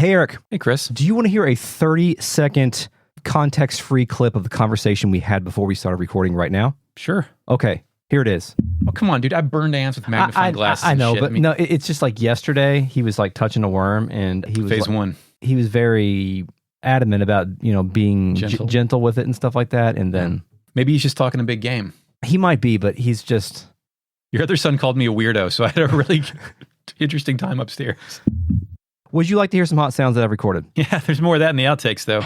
Hey, Eric. Hey, Chris. Do you want to hear a 30-second context-free clip of the conversation we had before we started recording right now? Sure. Okay, here it is. Oh, come on, dude. I burned ants with magnifying glasses. I know, and shit. but no, it's just like yesterday, he was like touching a worm, and he was Phase like, 1. He was very adamant about, being gentle with it and stuff like that, and then... Maybe he's just talking a big game. He might be, but he's just... Your other son called me a weirdo, so I had a really interesting time upstairs. Would you like to hear some hot sounds that I've recorded? Yeah, there's more of that in the outtakes, though.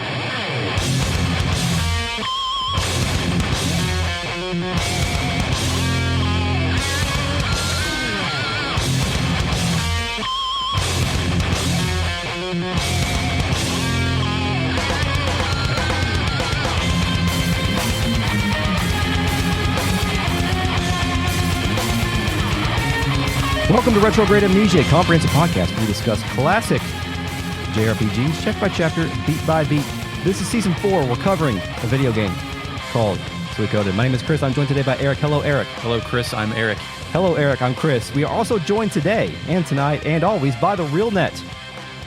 Welcome to Retrograde Amnesia, a comprehensive podcast where we discuss classic JRPGs, chapter by chapter, beat by beat. This is Season 4. We're covering a video game called Suikoden. My name is Chris. I'm joined today by Eric. Hello, Eric. Hello, Chris. I'm Eric. Hello, Eric. I'm Chris. We are also joined today and tonight and always by the RealNet,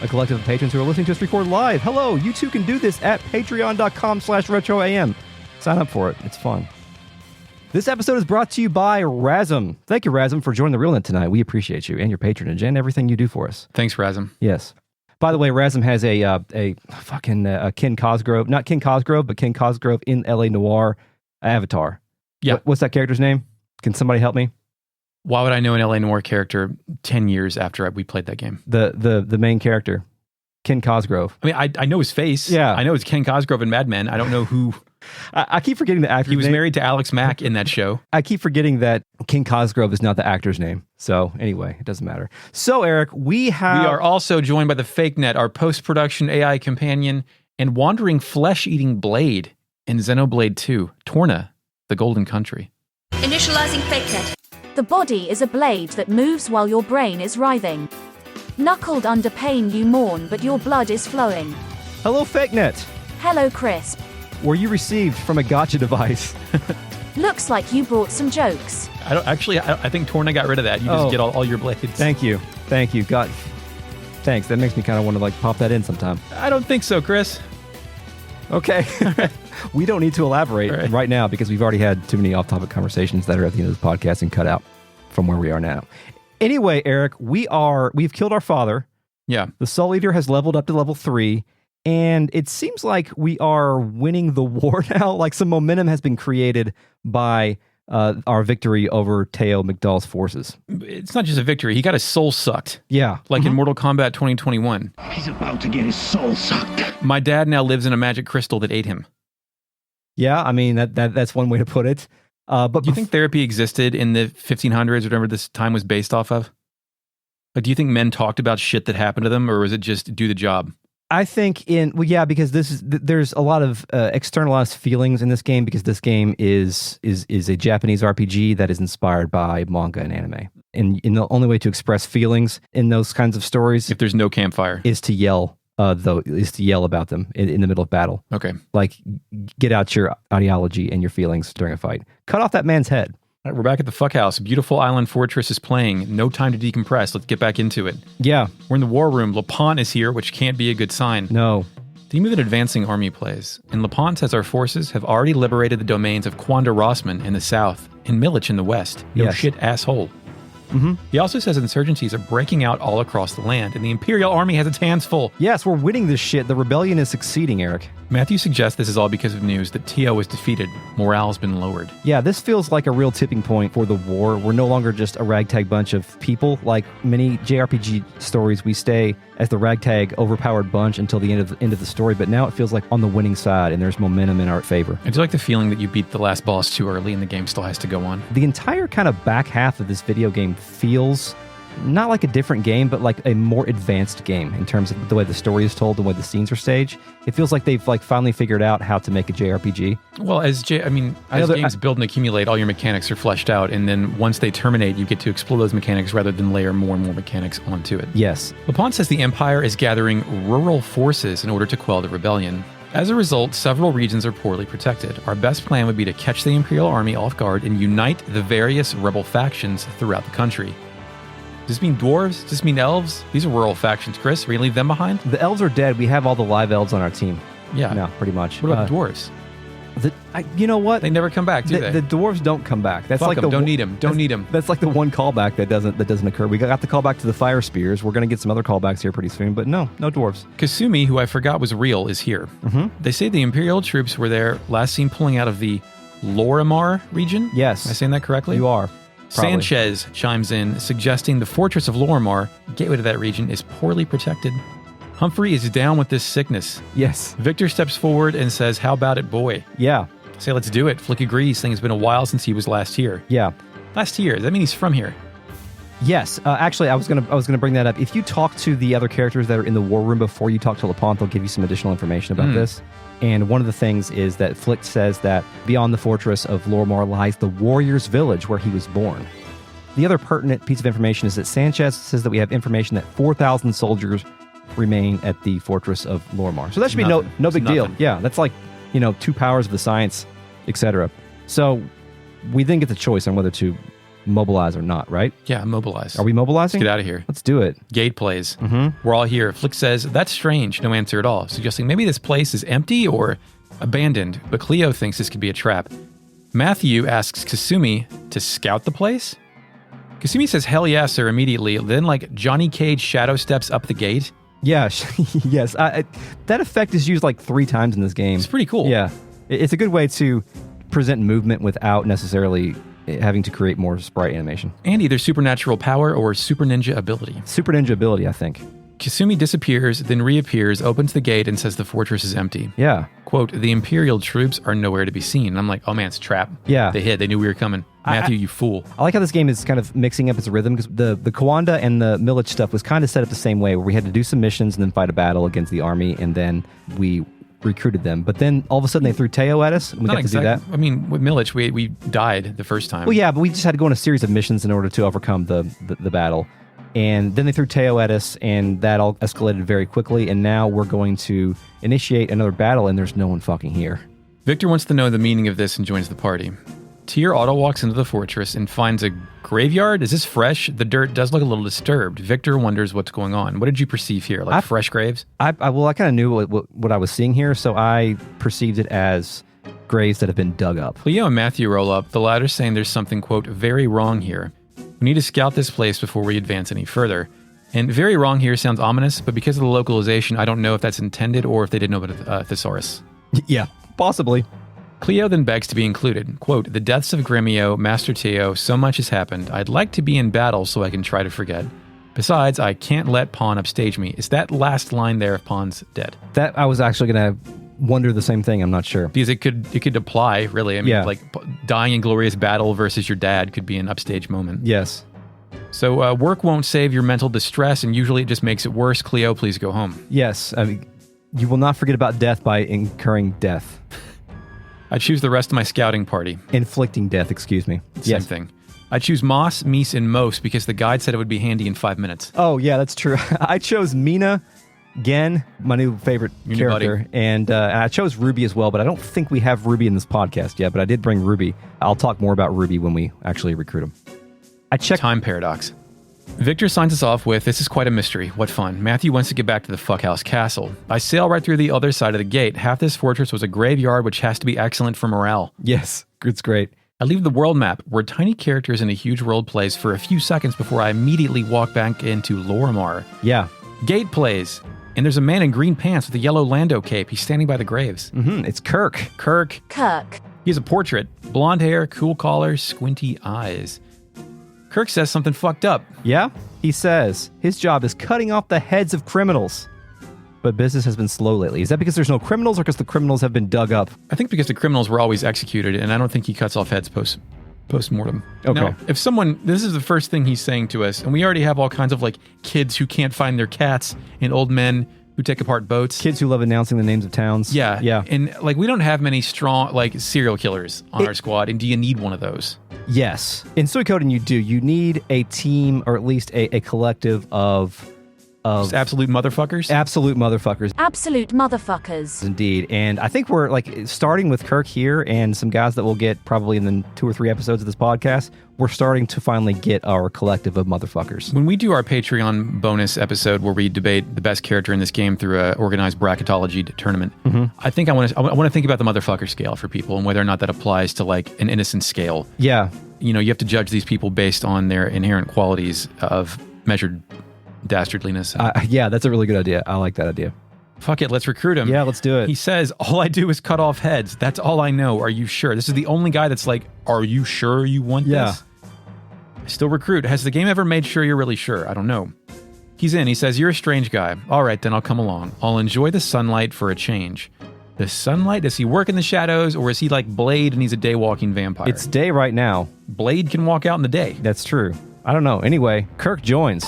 a collective of patrons who are listening to us record live. Hello, you too can do this at patreon.com/retroam. Sign up for it. It's fun. This episode is brought to you by Razm. Thank you, Razm, for joining the RealNet tonight. We appreciate you and your patronage and everything you do for us. Thanks, Razm. Yes. By the way, Razm has a Ken Cosgrove, not Ken Cosgrove, but Ken Cosgrove in L.A. Noire avatar. Yeah. What's that character's name? Can somebody help me? Why would I know an L.A. Noire character 10 years after we played that game? The main character, Ken Cosgrove. I mean, I know his face. Yeah. I know it's Ken Cosgrove in Mad Men. I don't know who... I keep forgetting the actor's name. He was married to Alex Mack in that show. I keep forgetting that Ken Cosgrove is not the actor's name. So anyway, it doesn't matter. So Eric, we are also joined by the Fake Net, our post-production AI companion and wandering flesh-eating blade in Xenoblade 2, Torna, the Golden Country. Initializing Fake Net. The body is a blade that moves while your brain is writhing. Knuckled under pain you mourn, but your blood is flowing. Hello, Fake Net. Hello, Crisp. Were you received from a gotcha device? Looks like you brought some jokes. I think Torna got rid of that. You just get all your blades. Thank you. God, thanks. That makes me kind of want to pop that in sometime. I don't think so, Chris. Okay. We don't need to elaborate right now because we've already had too many off-topic conversations that are at the end of this podcast and cut out from where we are now. Anyway, Eric, we've killed our father. Yeah. The Soul Eater has leveled up to level 3. And it seems like we are winning the war now. Like some momentum has been created by our victory over Teo McDowell's forces. It's not just a victory. He got his soul sucked. Yeah. Like in Mortal Kombat 2021. He's about to get his soul sucked. My dad now lives in a magic crystal that ate him. Yeah, I mean, that's one way to put it. But do you think therapy existed in the 1500s, whatever this time was based off of? Like, do you think men talked about shit that happened to them, or was it just do the job? I think because there's a lot of externalized feelings in this game because this game is a Japanese RPG that is inspired by manga and anime. And the only way to express feelings in those kinds of stories, if there's no campfire, is to yell. Is to yell about them in the middle of battle. Okay, like get out your ideology and your feelings during a fight. Cut off that man's head. All right, we're back at the fuck house. Beautiful Island Fortress is playing. No time to decompress. Let's get back into it. Yeah. We're in the war room. LePont is here, which can't be a good sign. No. Theme of an advancing army plays. And LePont says our forces have already liberated the domains of Quanda Rossman in the south and Milich in the west. No shit, asshole. Mm-hmm. He also says insurgencies are breaking out all across the land, and the Imperial Army has its hands full. Yes, we're winning this shit. The rebellion is succeeding, Eric. Matthew suggests this is all because of news that Teo was defeated. Morale's been lowered. Yeah, this feels like a real tipping point for the war. We're no longer just a ragtag bunch of people. Like many JRPG stories, we stay as the ragtag, overpowered bunch until the end of the story, but now it feels like on the winning side, and there's momentum in our favor. I do like the feeling that you beat the last boss too early and the game still has to go on. The entire kind of back half of this video game feels not like a different game, but like a more advanced game in terms of the way the story is told, the way the scenes are staged. It feels like they've finally figured out how to make a JRPG. Well, as games build and accumulate, all your mechanics are fleshed out, and then once they terminate, you get to explore those mechanics rather than layer more and more mechanics onto it. Yes. LePont says the Empire is gathering rural forces in order to quell the rebellion. As a result, several regions are poorly protected. Our best plan would be to catch the Imperial Army off guard and unite the various rebel factions throughout the country. Does this mean dwarves? Does this mean elves? These are rural factions, Chris. Are we going to leave them behind? The elves are dead. We have all the live elves on our team. Yeah. No, pretty much. What about the dwarves? You know what? They never come back, do they? The dwarves don't come back. That's Fuck like them. Don't need them. Don't need them. That's like the one callback that doesn't occur. We got the callback to the fire spears. We're going to get some other callbacks here pretty soon, but no dwarves. Kasumi, who I forgot was real, is here. Mm-hmm. They say the Imperial troops were there, last seen pulling out of the Lorimar region. Yes. Am I saying that correctly? You are. Probably. Sanchez chimes in, suggesting the fortress of Lorimar, gateway to that region, is poorly protected. Humphrey is down with this sickness. Yes. Victor steps forward and says, how about it, boy? Yeah. Say, let's do it. Flick agrees, saying it's been a while since he was last here. Yeah. Last year. Does that mean he's from here? Yes. Actually, I was gonna bring that up. If you talk to the other characters that are in the war room before you talk to LaPont, they'll give you some additional information about this. And one of the things is that Flick says that beyond the fortress of Lorimar lies the warrior's village where he was born. The other pertinent piece of information is that Sanchez says that we have information that 4,000 soldiers remain at the fortress of Lorimar. So that should be no big deal. Yeah, that's like, 2 powers of the science, etc. So we then get the choice on whether to mobilize or not, right? Yeah, mobilize. Are we mobilizing? Let's get out of here. Let's do it. Gate plays. We're all here. Flick says, that's strange. No answer at all. Suggesting maybe this place is empty or abandoned. But Cleo thinks this could be a trap. Matthew asks Kasumi to scout the place. Kasumi says, hell yeah, sir, immediately. Then, like, Johnny Cage shadow steps up the gate. Yeah, yes. That effect is used like 3 times in this game. It's pretty cool. Yeah. It's a good way to present movement without necessarily having to create more sprite animation. And either supernatural power or super ninja ability. Super ninja ability, I think. Kasumi disappears, then reappears, opens the gate, and says the fortress is empty. Yeah. Quote, the Imperial troops are nowhere to be seen. And I'm like, oh man, it's a trap. Yeah. They hid. They knew we were coming. Matthew, you fool. I like how this game is kind of mixing up its rhythm, because the Kawanda and the Milich stuff was kind of set up the same way, where we had to do some missions and then fight a battle against the army, and then we recruited them. But then all of a sudden they threw Teo at us, and we got to do that. I mean, with Milich, we died the first time. Well, yeah, but we just had to go on a series of missions in order to overcome the battle. And then they threw Teo at us, and that all escalated very quickly, and now we're going to initiate another battle, and there's no one fucking here. Victor wants to know the meaning of this and joins the party. Tyr auto walks into the fortress and finds a graveyard. Is this fresh? The dirt does look a little disturbed. Victor wonders what's going on. What did you perceive here? Like fresh graves? I kind of knew what I was seeing here, so I perceived it as graves that have been dug up. Leo and Matthew roll up, the latter saying there's something, quote, very wrong here. We need to scout this place before we advance any further. And very wrong here sounds ominous, but because of the localization, I don't know if that's intended or if they didn't know about a thesaurus. Yeah, possibly. Cleo then begs to be included. Quote, the deaths of Gremio, Master Teo, so much has happened. I'd like to be in battle so I can try to forget. Besides, I can't let Pawn upstage me. Is that last line there if Pawn's dead? That I was actually going to wonder the same thing. I'm not sure. Because it could apply, really. I mean, like dying in glorious battle versus your dad could be an upstage moment. Yes. So work won't save your mental distress, and usually it just makes it worse. Cleo, please go home. Yes. I mean, you will not forget about death by incurring death. I choose the rest of my scouting party. Inflicting death, excuse me. Same thing. I choose Moss, Mies, and Most because the guide said it would be handy in 5 minutes. Oh, yeah, that's true. I chose Mina, Gen, my new favorite character, and I chose Ruby as well, but I don't think we have Ruby in this podcast yet, but I did bring Ruby. I'll talk more about Ruby when we actually recruit him. I checked... Time paradox. Victor signs us off with, this is quite a mystery. What fun. Matthew wants to get back to the fuckhouse castle. I sail right through the other side of the gate. Half this fortress was a graveyard, which has to be excellent for morale. Yes, it's great. I leave the world map, where tiny characters in a huge world plays for a few seconds before I immediately walk back into Lorimar. Yeah. Gate plays, and there's a man in green pants with a yellow Lando cape. He's standing by the graves. It's Kirk. Kirk. He has a portrait. Blonde hair, cool collar, squinty eyes. Kirk says something fucked up. Yeah? He says his job is cutting off the heads of criminals. But business has been slow lately. Is that because there's no criminals or because the criminals have been dug up? I think because the criminals were always executed, and I don't think he cuts off heads post-mortem. Okay. Now, if someone, this is the first thing he's saying to us, and we already have all kinds of like kids who can't find their cats and old men who take apart boats. Kids who love announcing the names of towns. Yeah. And like we don't have many strong like serial killers on our squad, and do you need one of those? Yes. In Suikoden you do. You need a team or at least a collective of of Just absolute motherfuckers. absolute motherfuckers. Absolute motherfuckers. Indeed. And I think we're like starting with Kirk here and some guys that we'll get probably in the 2 or 3 episodes of this podcast. We're starting to finally get our collective of motherfuckers. When we do our Patreon bonus episode where we debate the best character in this game through an organized bracketology tournament, I think I want to think about the motherfucker scale for people and whether or not that applies to like an innocent scale. Yeah. You know, you have to judge these people based on their inherent qualities of measured dastardliness. Yeah, that's a really good idea. I like that idea. Fuck it, let's recruit him. Yeah, let's do it. He says, all I do is cut off heads. That's all I know. Are you sure? This is the only guy that's like, are you sure you want this? Still recruit. Has the game ever made sure you're really sure? I don't know. He's in. He says, you're a strange guy. All right, then I'll come along. I'll enjoy the sunlight for a change. The sunlight? Does he work in the shadows, or is he like Blade and he's a day-walking vampire? It's day right now. Blade can walk out in the day. That's true. I don't know. Anyway, Kirk joins.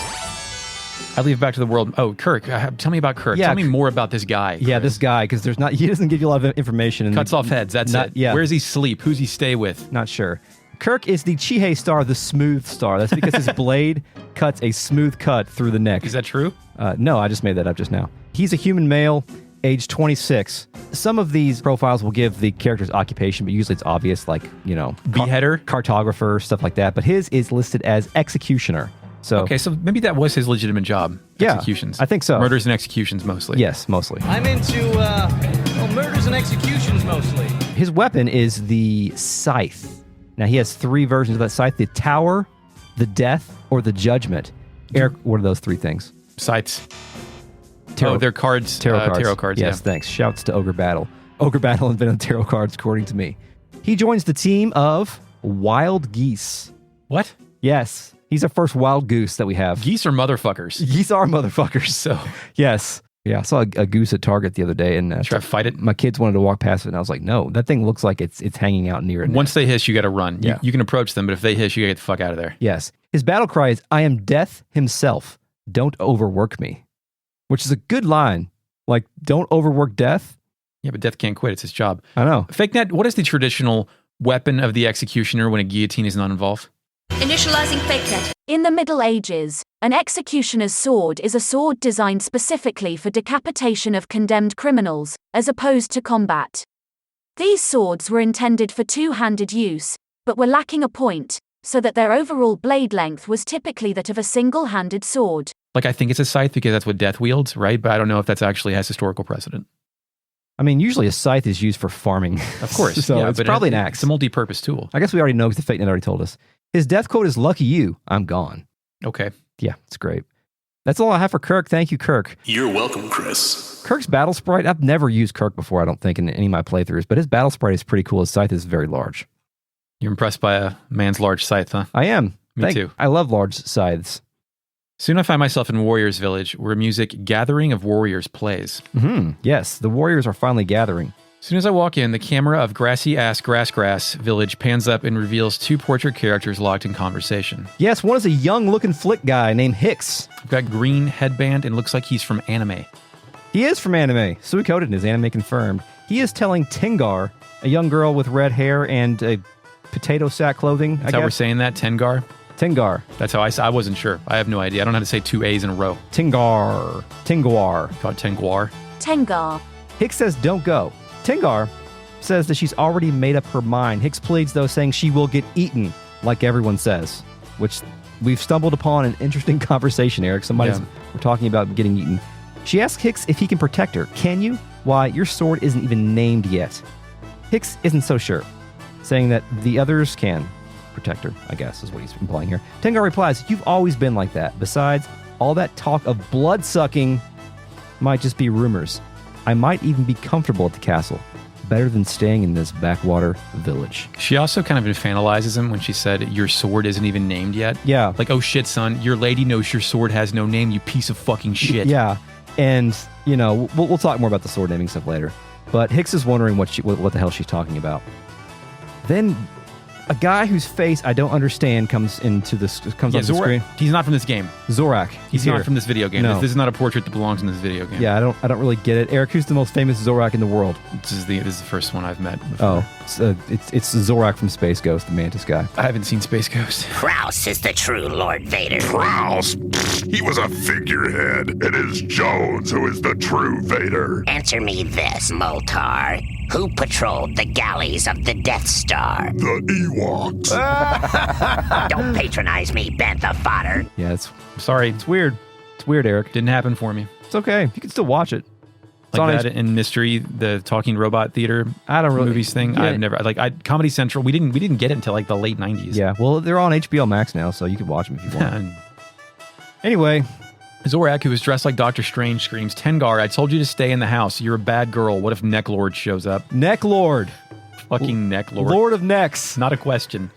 I leave back to the world. Oh, Kirk. Tell me about Kirk. Yeah, Tell me more about this guy. Yeah, Chris. this guy, because he doesn't give you a lot of information. And Cuts off heads. That's it. Yeah. Where does he sleep? Who's he stay with? Not sure. Kirk is the Chihei star, the smooth star. That's because his blade cuts a smooth cut through the neck. Is that true? No, I just made that up just now. He's a human male, age 26. Some of these profiles will give the character's occupation, but usually it's obvious, like, you know, Beheader? cartographer, stuff like that. But his is listed as executioner. So Okay, so maybe that was his legitimate job. Yeah, Executions. I think so. Murders and executions mostly. Yes, mostly. I'm into murders and executions mostly. His weapon is the scythe. Now, he has 3 versions of that scythe: the tower, the death, or the judgment. Eric, what are those 3 things? Sites. Tarot- They're cards. Tarot cards, Yes, yeah. thanks. Shouts to Ogre Battle. Ogre Battle invented tarot cards, according to me. He joins the team of wild geese. What? Yes, he's our first wild goose that we have. Geese are motherfuckers. Geese are motherfuckers. So, Yes. Yeah, I saw a goose at Target the other day, and try to fight it. my kids wanted to walk past it, and I was like, no, that thing looks like it's hanging out near it. Once they hiss, you got to run. Yeah. You can approach them, but if they hiss, you got to get the fuck out of there. Yes. His battle cry is, I am death himself. Don't overwork me. Which is a good line. Like, don't overwork death. Yeah, but Death can't quit. It's his job. I know. Fake Net, what is the traditional weapon of the executioner when a guillotine is not involved? Initializing fake net. In the Middle Ages, an executioner's sword is a sword designed specifically for decapitation of condemned criminals, as opposed to combat. These swords were intended for two-handed use, but were lacking a point, so that their overall blade length was typically that of a single-handed sword. Like, I think it's a scythe because that's what Death wields, right? But I don't know if that's actually has historical precedent. I mean, usually a scythe is used for farming. Of course. So yeah, it's but probably an axe. It's a multi-purpose tool. I guess we already know because the Fake Net already told us. His death quote is, lucky you, I'm gone. Okay. Yeah, it's great. That's all I have for Kirk. Thank you, Kirk. You're welcome, Chris. Kirk's battle sprite, I've never used Kirk before, I don't think, in any of my playthroughs, but his battle sprite is pretty cool. His scythe is very large. You're impressed by a man's large scythe, huh? I am. Me too. I love large scythes. Soon I find myself in Warriors Village, where music Gathering of Warriors plays. Yes, the warriors are finally gathering. As soon as I walk in, the camera of grassy-ass Grass Village pans up and reveals 2 portrait characters locked in conversation. Yes, one is a young-looking flick guy named Hicks. I've got green headband and looks like he's from anime. He is from anime. Suikoden is anime confirmed. He is telling Tingar, a young girl with red hair and a potato sack clothing, That's how we're saying that? Tengar? Tingar. That's how I wasn't sure. I have no idea. I don't know how to say 2 A's in a row. Tingar. Called Tenguar. Tengar. Hicks says don't go. Tingar says that she's already made up her mind. Hicks pleads, though, saying she will get eaten, like everyone says, which we've stumbled upon an interesting conversation, Eric. We're talking about getting eaten. She asks Hicks if he can protect her. Can you? Why, your sword isn't even named yet. Hicks isn't so sure, saying that the others can protect her, I guess, is what he's implying here. Tingar replies, you've always been like that. Besides, all that talk of blood-sucking might just be rumors. I might even be comfortable at the castle. Better than staying in this backwater village. She also kind of infantilizes him when she said, your sword isn't even named yet. Yeah. Like, oh shit, son, your lady knows your sword has no name, you piece of fucking shit. Yeah. And, you know, we'll talk more about the sword naming stuff later. But Hicks is wondering what the hell she's talking about. Then A guy whose face I don't understand comes onto the screen. He's not from this game. Zorak. He's here. not from this video game. No. This is not a portrait that belongs in this video game. Yeah, I don't really get it. Eric, who's the most famous Zorak in the world? This is the first one I've met before. Oh, it's Zorak from Space Ghost, the Mantis guy. I haven't seen Space Ghost. Prouse is the true Lord Vader. Prouse? He was a figurehead. It is Jones who is the true Vader. Answer me this, Moltar. Who patrolled the galleys of the Death Star? The Ewoks. Don't patronize me, Bantha fodder. Yeah, it's Sorry, weird. It's weird, Eric. didn't happen for me. It's okay. You can still watch it. It's Like on that in Mystery, the talking robot theater. I don't really movies thing. Yeah. I've never Comedy Central. We didn't get it until like the late 90s. Yeah, well, they're on HBO Max now, so you can watch them if you want. And Anyway, Zorak, who is dressed like Doctor Strange, screams, "Tengar, I told you to stay in the house. You're a bad girl. What if Necklord shows up?" Neck Lord. Fucking Necklord. Lord of Necks. Not a question.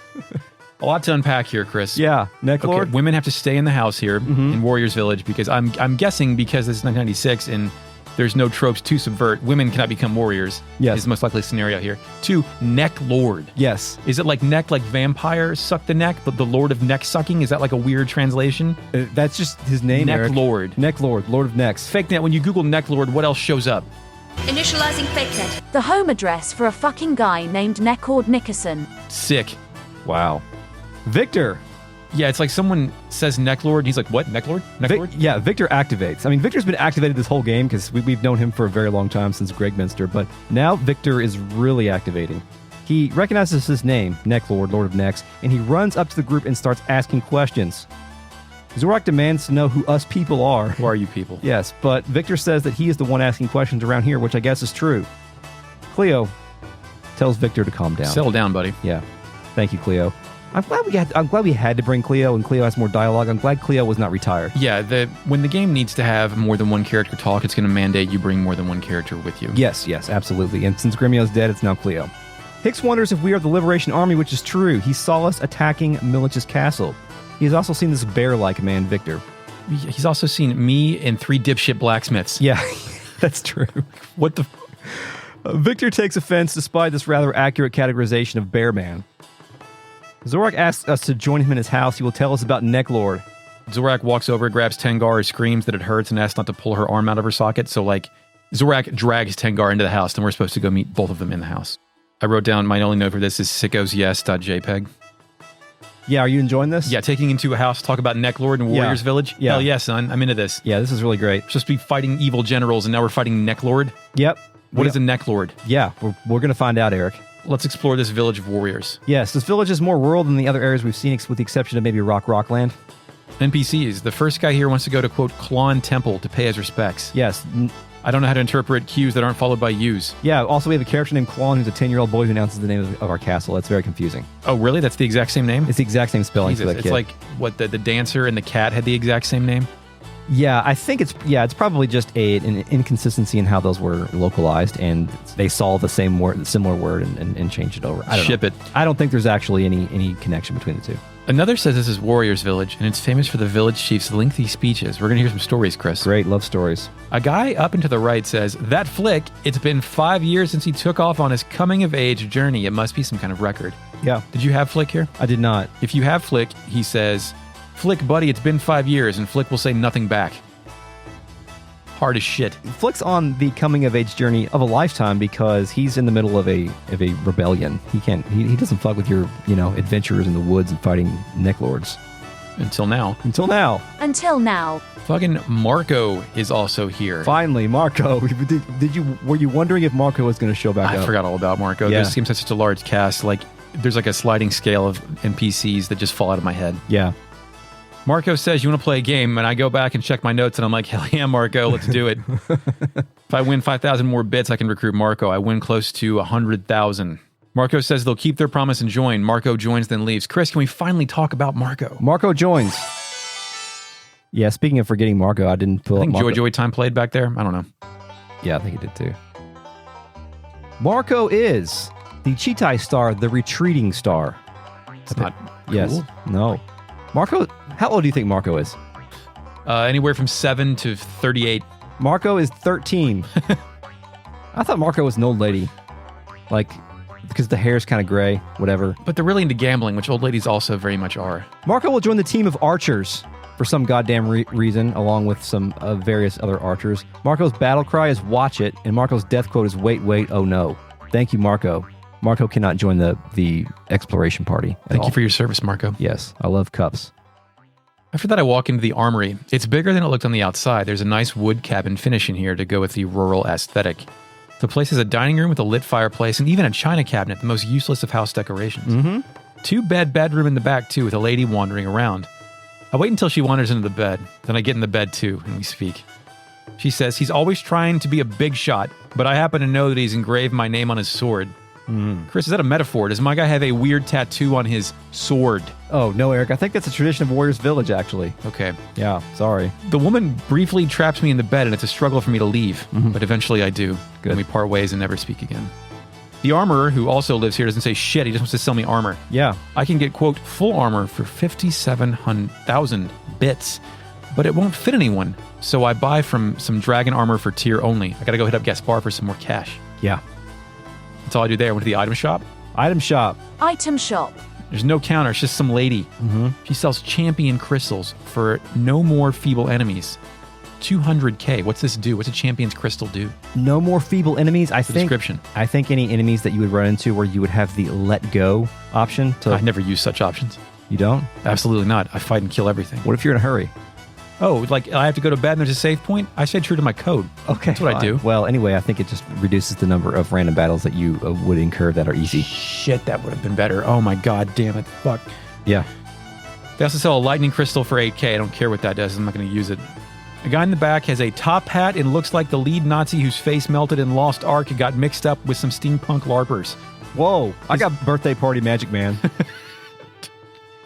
A lot to unpack here, Chris. Yeah, Neck Okay, Lord. women have to stay in the house here in Warriors Village because I'm guessing because this is 1996 and there's no tropes to subvert, women cannot become warriors. Yes. Is the most likely scenario here. 2, Neck Lord. Yes. Is it like neck, like vampires suck the neck, but the Lord of Neck sucking? Is that like a weird translation? That's just his name, Neck Eric. Lord. Neck Lord. Lord of Necks. Fake net, when you Google Neck Lord, what else shows up? Initializing fake net. The home address for a fucking guy named Neckord Nickerson. Sick. Wow. Victor. Yeah, it's like someone says Neck Lord, and he's like, what? Neck Lord? Neck Lord? Yeah, Victor activates. I mean, Victor's been activated this whole game because we've known him for a very long time since Gregminster, but now Victor is really activating. He recognizes his name, Neck Lord, Lord of Necks, and he runs up to the group and starts asking questions. Zorak demands to know who us people are. Who are you people? Yes, but Victor says that he is the one asking questions around here, which I guess is true. Cleo tells Victor to calm down. Settle down, buddy. Yeah. Thank you, Cleo. I'm glad we had to bring Cleo, and Cleo has more dialogue. I'm glad Cleo was not retired. Yeah, when the game needs to have more than one character talk, it's going to mandate you bring more than one character with you. Yes, absolutely. And since Gremio's dead, it's now Cleo. Hicks wonders if we are the Liberation Army, which is true. He saw us attacking Milich's castle. He has also seen this bear-like man, Victor. He's also seen me and 3 dipshit blacksmiths. Yeah, that's true. What the... Victor takes offense despite this rather accurate categorization of Bear Man. Zorak asks us to join him in his house. He will tell us about Necklord. Zorak walks over, grabs Tengar, screams that it hurts, and asks not to pull her arm out of her socket. So, like, Zorak drags Tengar into the house, and we're supposed to go meet both of them in the house. I wrote down, my only note for this is sickosyes.jpg. Yeah, are you enjoying this? Yeah, taking into a house, talk about Necklord and Warriors Village. Yeah. Hell yeah, son. I'm into this. Yeah, this is really great. We're supposed to be fighting evil generals, and now we're fighting Necklord. Yep. What is a Necklord? Yeah, we're going to find out, Eric. Let's explore this village of warriors. Yes, this village is more rural than the other areas we've seen, with the exception of maybe Rockland. NPCs. The first guy here wants to go to, quote, Qlon Temple to pay his respects. Yes. I don't know how to interpret cues that aren't followed by U's. Yeah, also we have a character named Qlon who's a 10-year-old boy who announces the name of our castle. That's very confusing. Oh, really? That's the exact same name? It's the exact same spelling for that it's kid. like, what, the dancer and the cat had the exact same name? Yeah, I think it's probably just an inconsistency in how those were localized, and they saw the same word, similar word, and changed it over. I don't Ship know. it. I don't think there's actually any connection between the two. Another says this is Warriors Village, and it's famous for the village chief's lengthy speeches. We're going to hear some stories, Chris. Great, love stories. A guy up and to the right says, that Flick, it's been 5 years since he took off on his coming-of-age journey. It must be some kind of record. Yeah. Did you have Flick here? I did not. If you have Flick, he says, Flick, buddy, it's been 5 years, and Flick will say nothing back. Hard as shit. Flick's on the coming-of-age journey of a lifetime because he's in the middle of a rebellion. He doesn't fuck with your, adventures in the woods and fighting necklords. Until now. Until now. Until now. Fucking Marco is also here. Finally, Marco. Were you wondering if Marco was going to show back up? I forgot all about Marco. Yeah. This game's such a large cast. Like, there's like a sliding scale of NPCs that just fall out of my head. Yeah. Marco says, you want to play a game? And I go back and check my notes, and I'm like, hell yeah, Marco, let's do it. If I win 5,000 more bits, I can recruit Marco. I win close to 100,000. Marco says they'll keep their promise and join. Marco joins, then leaves. Chris, can we finally talk about Marco? Marco joins. Yeah, speaking of forgetting Marco, I didn't pull I think up Marco. Joy time played back there. I don't know. Yeah, I think it did too. Marco is the Chitai star, the retreating star. It's not Yes. cool. No. Marco, how old do you think Marco is? Anywhere from 7 to 38. Marco is 13. I thought Marco was an old lady. Like because the hair's kind of gray, whatever. But they're really into gambling, which old ladies also very much are. Marco will join the team of archers for some goddamn reason, along with some various other archers. Marco's battle cry is "Watch it," and Marco's death quote is "Wait, wait, oh no." Thank you, Marco. Marco cannot join the exploration party. Thank you for your service, Marco. Yes, I love cups. After that, I walk into the armory. It's bigger than it looked on the outside. There's a nice wood cabin finish in here to go with the rural aesthetic. The place has a dining room with a lit fireplace and even a china cabinet, the most useless of house decorations. Mm-hmm. 2-bed bedroom in the back, too, with a lady wandering around. I wait until she wanders into the bed. Then I get in the bed, too, and we speak. She says he's always trying to be a big shot, but I happen to know that he's engraved my name on his sword. Chris, is that a metaphor? Does my guy have a weird tattoo on his sword? Oh, no, Eric. I think that's a tradition of Warriors Village, actually. Okay. Yeah, sorry. The woman briefly traps me in the bed, and it's a struggle for me to leave, but eventually I do. Good. And we part ways and never speak again. The armorer, who also lives here, doesn't say shit. He just wants to sell me armor. Yeah. I can get, quote, full armor for 57,000 bits, but it won't fit anyone. So I buy from some dragon armor for tier only. I gotta go hit up Gaspar for some more cash. Yeah. That's all I do there. I went to the item shop. Item shop. Item shop. There's no counter. It's just some lady. Mm-hmm. She sells champion crystals for no more feeble enemies. 200k. What's this do? What's a champion's crystal do? No more feeble enemies. I think description. I think any enemies that you would run into where you would have the let go option. I've never used such options. You don't? Absolutely not. I fight and kill everything. What if you're in a hurry? Oh, like I have to go to bed and there's a save point? I stay true to my code. Okay, That's what I do. Well, anyway, I think it just reduces the number of random battles that you would incur that are easy. Shit, that would have been better. Oh my god, damn it. Fuck. Yeah. They also sell a lightning crystal for 8k. I don't care what that does. I'm not going to use it. A guy in the back has a top hat and looks like the lead Nazi whose face melted in Lost Ark and got mixed up with some steampunk LARPers. Whoa. I got birthday party magic, man.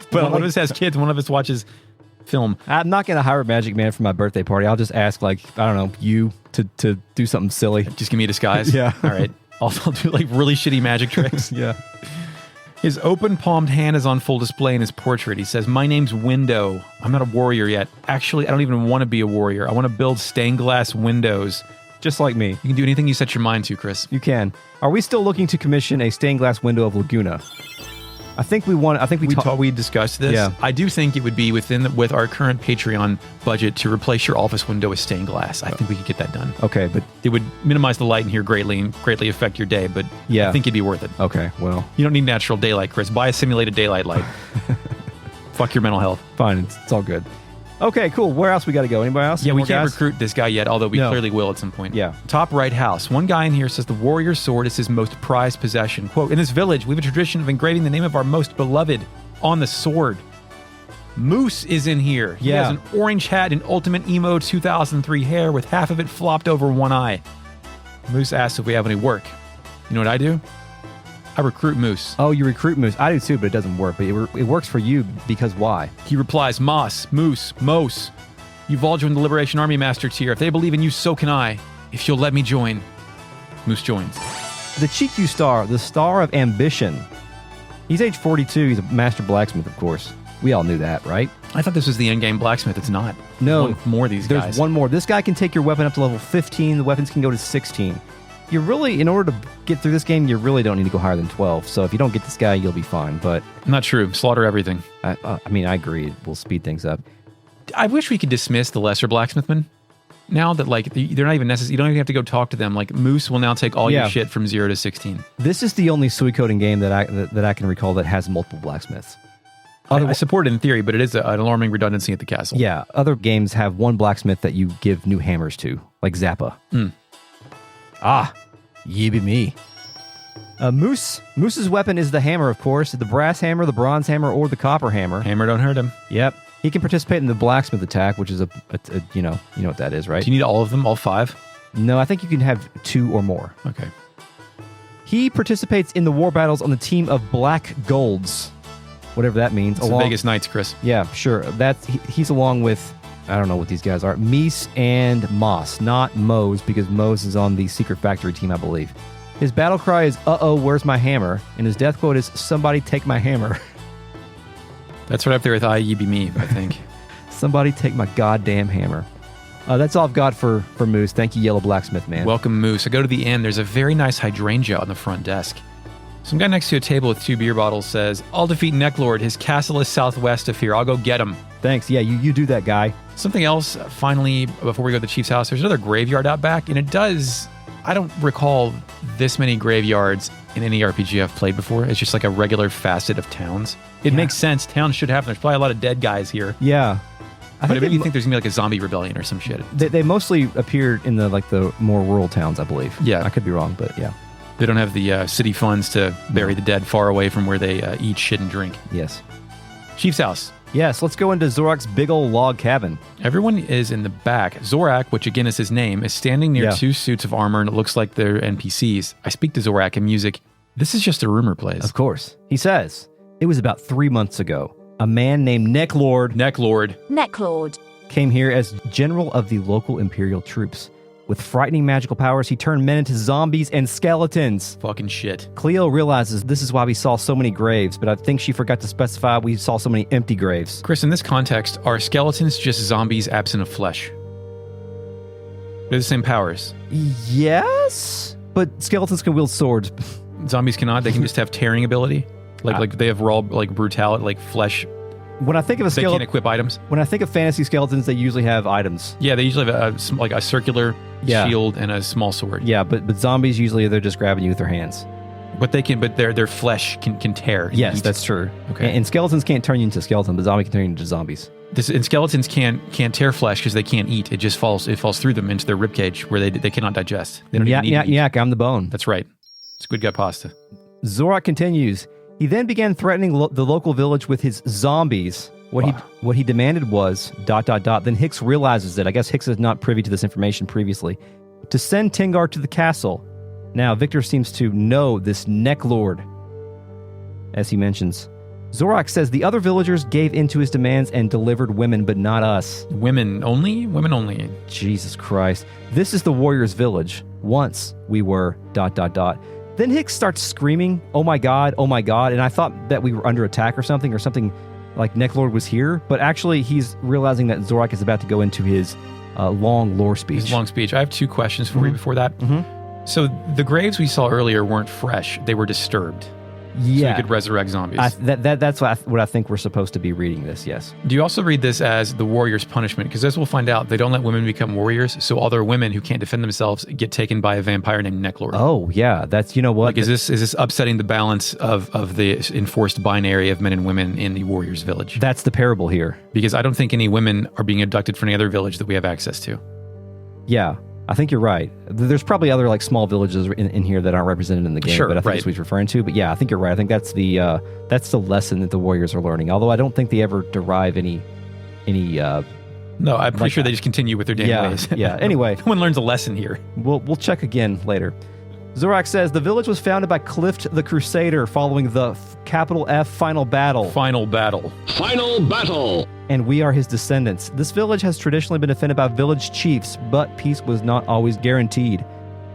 But one of us has kids. One of us watches film. I'm not going to hire a magic man for my birthday party. I'll just ask, like, I don't know, you to do something silly. Just give me a disguise. Yeah. All right. I'll do like really shitty magic tricks. Yeah. His open palmed hand is on full display in his portrait. He says, "My name's Window. I'm not a warrior yet. Actually, I don't even want to be a warrior. I want to build stained glass windows." Just like me. You can do anything you set your mind to, Chris. You can. Are we still looking to commission a stained glass window of Laguna? I think we discussed this. Yeah. I do think it would be with our current Patreon budget to replace your office window with stained glass. I think we could get that done. Okay, but it would minimize the light in here greatly and greatly affect your day, but yeah. I think it'd be worth it. Okay, well. You don't need natural daylight, Chris. Buy a simulated daylight light. Fuck your mental health. Fine, it's all good. Okay, cool. Where else we got to go? Anybody else? Yeah, we More can't guys? recruit this guy yet, although we clearly will at some point. Yeah. Top right house. One guy in here says the warrior sword is his most prized possession. Quote, "In this village, we have a tradition of engraving the name of our most beloved on the sword." Moose is in here. He Yeah. has an orange hat and ultimate emo 2003 hair with half of it flopped over one eye. Moose asks if we have any work. You know what I do? I recruit Moose. Oh, you recruit Moose. I do too, but it doesn't work. But it works for you because why? He replies, "Moss, Moose, Mose. You've all joined the Liberation Army Master tier. If they believe in you, so can I. If you'll let me join." Moose joins. The Chiku Star, the Star of Ambition. He's age 42. He's a master blacksmith, of course. We all knew that, right? I thought this was the endgame blacksmith. It's not. No. One more of these guys. There's one more. This guy can take your weapon up to level 15. The weapons can go to 16. You really, in order to get through this game, you really don't need to go higher than 12. So if you don't get this guy, you'll be fine. But not true. Slaughter everything. I I agree. It will speed things up. I wish we could dismiss the lesser blacksmithmen. Now that like they're not even necessary, you don't even have to go talk to them. Like Moose will now take all your shit from 0 to 16. This is the only Suikoden game that I can recall that has multiple blacksmiths. I support it in theory, but it is an alarming redundancy at the castle. Yeah, other games have one blacksmith that you give new hammers to, like Zappa. Ye be me. Moose's weapon is the hammer, of course, the brass hammer, the bronze hammer, or the copper hammer. Hammer don't hurt him. Yep. He can participate in the blacksmith attack, which is a you know what that is, right? Do you need all of them, all 5? No, I think you can have 2 or more. Okay. He participates in the war battles on the team of Black Golds, whatever that means. It's the Vegas Knights, Chris. Yeah, sure. He's along with, I don't know what these guys are, Mies and Moss, not Mose, because Mose is on the Secret Factory team, I believe. His battle cry is, "Uh-oh, where's my hammer?" And his death quote is, "Somebody take my hammer." That's right up there with "I, ye be me," I think. Somebody take my goddamn hammer. That's all I've got for Moose. Thank you, Yellow Blacksmith Man. Welcome, Moose. I go to the end. There's a very nice hydrangea on the front desk. Some guy next to a table with 2 beer bottles says, I'll defeat Necklord. His castle is southwest of here. I'll go get him. Thanks. Yeah, you do that, guy. Something else, finally, before we go to the chief's house, there's another graveyard out back, and I don't recall this many graveyards in any RPG I've played before. It's just like a regular facet of towns. It makes sense. Towns should have them. There's probably a lot of dead guys here. Yeah. But it made me think there's going to be like a zombie rebellion or some shit. They mostly appeared in the more rural towns, I believe. Yeah. I could be wrong, but yeah. They don't have the city funds to bury the dead far away from where they eat, shit, and drink. Yes. Chief's house. Yes, let's go into Zorak's big old log cabin. Everyone is in the back. Zorak, which again is his name, is standing near 2 suits of armor, and it looks like they're NPCs. I speak to Zorak in music. This is just a rumor, plays. Of course. He says, it was about 3 months ago. A man named Necklord came here as general of the local Imperial troops. With frightening magical powers, he turned men into zombies and skeletons. Fucking shit. Cleo realizes this is why we saw so many graves, but I think she forgot to specify we saw so many empty graves. Chris, in this context, are skeletons just zombies absent of flesh? They're the same powers. Yes, but skeletons can wield swords. Zombies cannot. They can just have tearing ability. Like they have raw, like brutality, like flesh. When I think of a skeleton, they can't equip items. When I think of fantasy skeletons, they usually have items. Yeah, they usually have a circular shield and a small sword. Yeah, but zombies usually they're just grabbing you with their hands. But their flesh can tear. Yes, that's true. Okay, and skeletons can't turn you into skeletons, but zombies can turn you into zombies. And skeletons can't tear flesh because they can't eat. It just falls through them into their ribcage where they cannot digest. They don't even need to eat. Yak, I'm the bone. That's right. It's good gut pasta. Zorak continues. He then began threatening the local village with his zombies. What he demanded was ... Then Hicks realizes that I guess Hicks is not privy to this information previously, to send Tingar to the castle. Now Victor seems to know this Necklord, as he mentions. Zorak says the other villagers gave in to his demands and delivered women, but not us. Women only? Women only. Jesus Christ. This is the warrior's village. Once we were ... Then Hicks starts screaming, oh my god, and I thought that we were under attack or something like Necklord was here, but actually he's realizing that Zorak is about to go into his long lore speech. His long speech. I have 2 questions for you before that. So the graves we saw earlier weren't fresh. They were disturbed. Yeah. So you could resurrect zombies. That's what I think we're supposed to be reading this, yes. Do you also read this as the warrior's punishment? Because as we'll find out, they don't let women become warriors, so other women who can't defend themselves get taken by a vampire named Necklord. Oh, yeah. That's, you know what? Like, is this upsetting the balance of the enforced binary of men and women in the warrior's village? That's the parable here. Because I don't think any women are being abducted from any other village that we have access to. Yeah. I think you're right. There's probably other like small villages in here that aren't represented in the game, but I think that's what he's referring to. But yeah, I think you're right. I think that's the lesson that the warriors are learning. Although I don't think they ever derive any. No, I'm pretty sure they just continue with their damn ways. Yeah. Anyway, no one learns a lesson here. We'll check again later. Zorak says the village was founded by Clift the Crusader following the capital F final battle. Final battle. And we are his descendants. This village has traditionally been defended by village chiefs, but peace was not always guaranteed.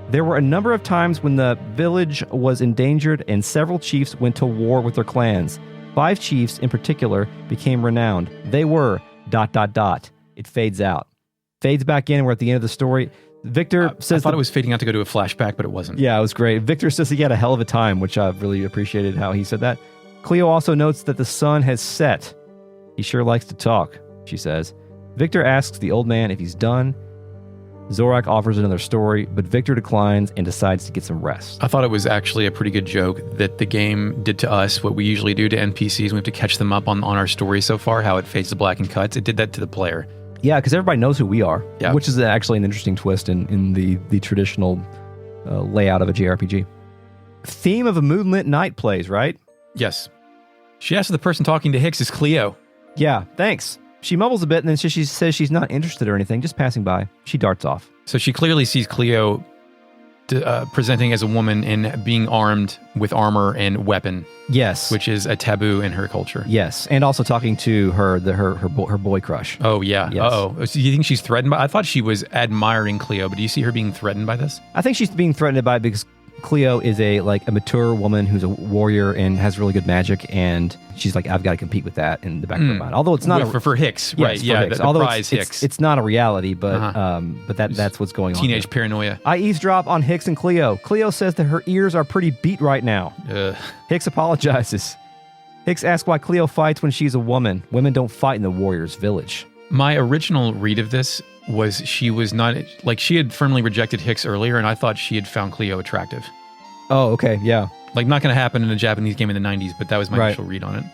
There were a number of times when the village was endangered and several chiefs went to war with their clans. 5 chiefs in particular became renowned. They were ... It fades out. Fades back in. We're at the end of the story. Victor says... I thought it was fading out to go to a flashback, but it wasn't. Yeah, it was great. Victor says he had a hell of a time, which I really appreciated how he said that. Cleo also notes that the sun has set. He sure likes to talk, she says. Victor asks the old man if he's done. Zorak offers another story, but Victor declines and decides to get some rest. I thought it was actually a pretty good joke that the game did to us what we usually do to NPCs. We have to catch them up on our story so far, how it fades to black and cuts. It did that to the player. Yeah, because everybody knows who we are, which is actually an interesting twist in the traditional layout of a JRPG. Theme of a moonlit night plays, right? Yes. She asks if the person talking to Hicks is Cleo. Yeah, thanks. She mumbles a bit and then she says she's not interested or anything, just passing by. She darts off. So she clearly sees Cleo presenting as a woman and being armed with armor and weapon. Yes. Which is a taboo in her culture. Yes. And also talking to her boy crush. Oh, yeah. Yes. Uh-oh. So you think she's threatened by... I thought she was admiring Cleo, but do you see her being threatened by this? I think she's being threatened by it because Cleo is a mature woman who's a warrior and has really good magic, and she's like, I've got to compete with that in the back of her mind. Although it's not for Hicks, yes, right? for Yeah, Hicks. the Although prize Hicks. It's not a reality, but that's what's going on. Teenage paranoia. I eavesdrop on Hicks and Cleo. Cleo says that her ears are pretty beat right now. Hicks apologizes. Hicks asks why Cleo fights when she's a woman. Women don't fight in the warrior's village. My original read of this was she was not, she had firmly rejected Hicks earlier, and I thought she had found Cleo attractive. Oh, okay, yeah. Not going to happen in a Japanese game in the 90s, but that was my initial read on it.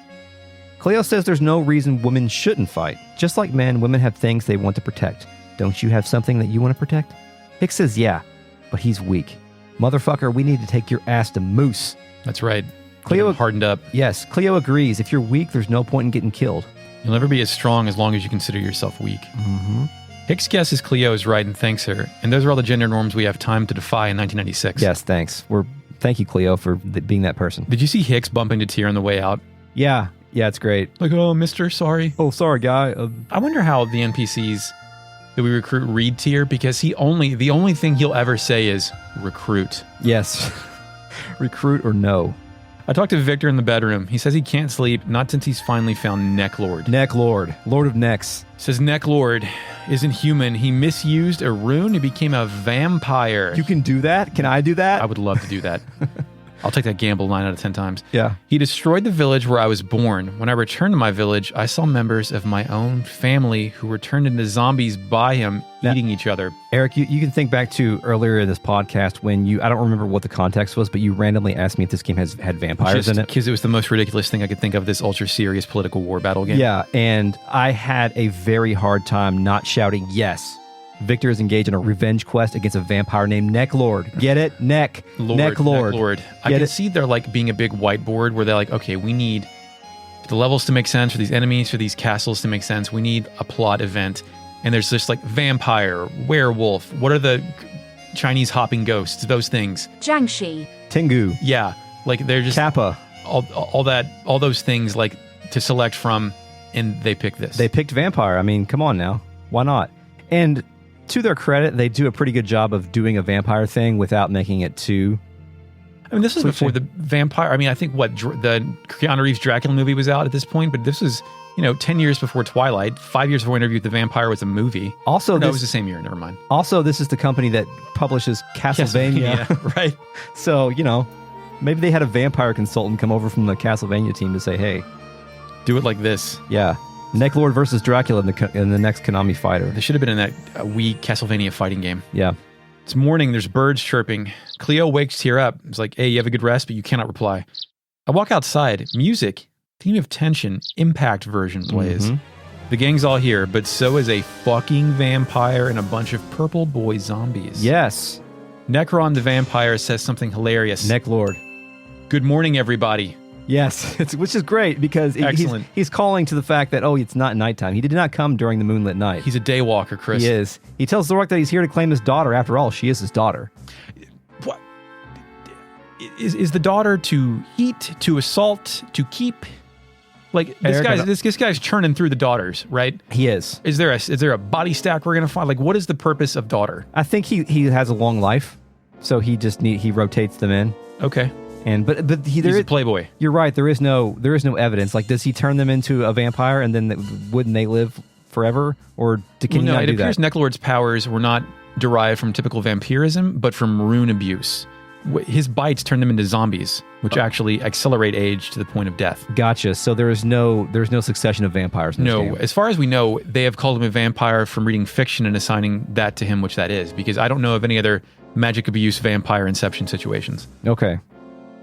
Cleo says there's no reason women shouldn't fight. Just like men, women have things they want to protect. Don't you have something that you want to protect? Hicks says, yeah, but he's weak. Motherfucker, we need to take your ass to Moose. That's right. Cleo hardened up. Yes, Cleo agrees. If you're weak, there's no point in getting killed. You'll never be as strong as long as you consider yourself weak. Mm-hmm. Hicks guesses Cleo is right and thanks her. And those are all the gender norms we have time to defy in 1996. Yes, thanks. Thank you, Cleo, for being that person. Did you see Hicks bump into Tyr on the way out? Yeah, it's great. Oh, mister, sorry. Oh, sorry, guy. I wonder how the NPCs that we recruit read Tyr, because the only thing he'll ever say is recruit. Yes. Recruit or no. I talked to Victor in the bedroom. He says he can't sleep, not since he's finally found Necklord. Necklord. Lord of Necks. Says Necklord isn't human. He misused a rune and became a vampire. You can do that? Can I do that? I would love to do that. I'll take that gamble 9 out of 10 times. Yeah. He destroyed the village where I was born. When I returned to my village, I saw members of my own family who were turned into zombies by him, eating each other. Eric, you can think back to earlier in this podcast when I don't remember what the context was, but you randomly asked me if this game had vampires in it. Because it was the most ridiculous thing I could think of, this ultra serious political war battle game. Yeah, and I had a very hard time not shouting yes. Victor is engaged in a revenge quest against a vampire named Necklord. Get it? Necklord. I can see there being a big whiteboard where they're okay, we need the levels to make sense, for these enemies, for these castles to make sense. We need a plot event. And there's just vampire, werewolf. What are the Chinese hopping ghosts? Those things. Jiangxi. Tengu. Yeah. They're just Kappa. All those things to select from, and they pick this. They picked vampire. I mean, come on now. Why not? And to their credit, they do a pretty good job of doing a vampire thing without making it too... I mean, this was before the vampire... I mean, I think the Keanu Reeves Dracula movie was out at this point, but this was, 10 years before Twilight, 5 years before Interview with the Vampire was a movie. Also, it was the same year, never mind. Also, this is the company that publishes Castlevania. Right. So, maybe they had a vampire consultant come over from the Castlevania team to say, hey... do it like this. Yeah. Necklord versus Dracula in the next Konami fighter. They should have been in that Wii Castlevania fighting game. Yeah. It's morning. There's birds chirping. Cleo wakes Tyr up. It's like, hey, you have a good rest, but you cannot reply. I walk outside. Music, Theme of Tension, Impact version plays. Mm-hmm. The gang's all here, but so is a fucking vampire and a bunch of purple boy zombies. Yes. Necron the vampire says something hilarious. Necklord. Good morning, everybody. Yes, which is great because he's calling to the fact that, it's not nighttime. He did not come during the moonlit night. He's a daywalker, Chris. He is. He tells Zorak that he's here to claim his daughter. After all, she is his daughter. What? Is the daughter to eat, to assault, to keep? This guy's churning through the daughters, right? He is. Is there a body stack we're going to find? What is the purpose of daughter? I think he has a long life, so he rotates them in. Okay. But he's a playboy. You're right. There is no evidence. Does he turn them into a vampire and then wouldn't they live forever? Or can you not do that? It appears Necklord's powers were not derived from typical vampirism, but from rune abuse. His bites turn them into zombies, which actually accelerate age to the point of death. Gotcha. So there's no succession of vampires in this game. As far as we know, they have called him a vampire from reading fiction and assigning that to him, which that is, because I don't know of any other magic abuse vampire inception situations. Okay.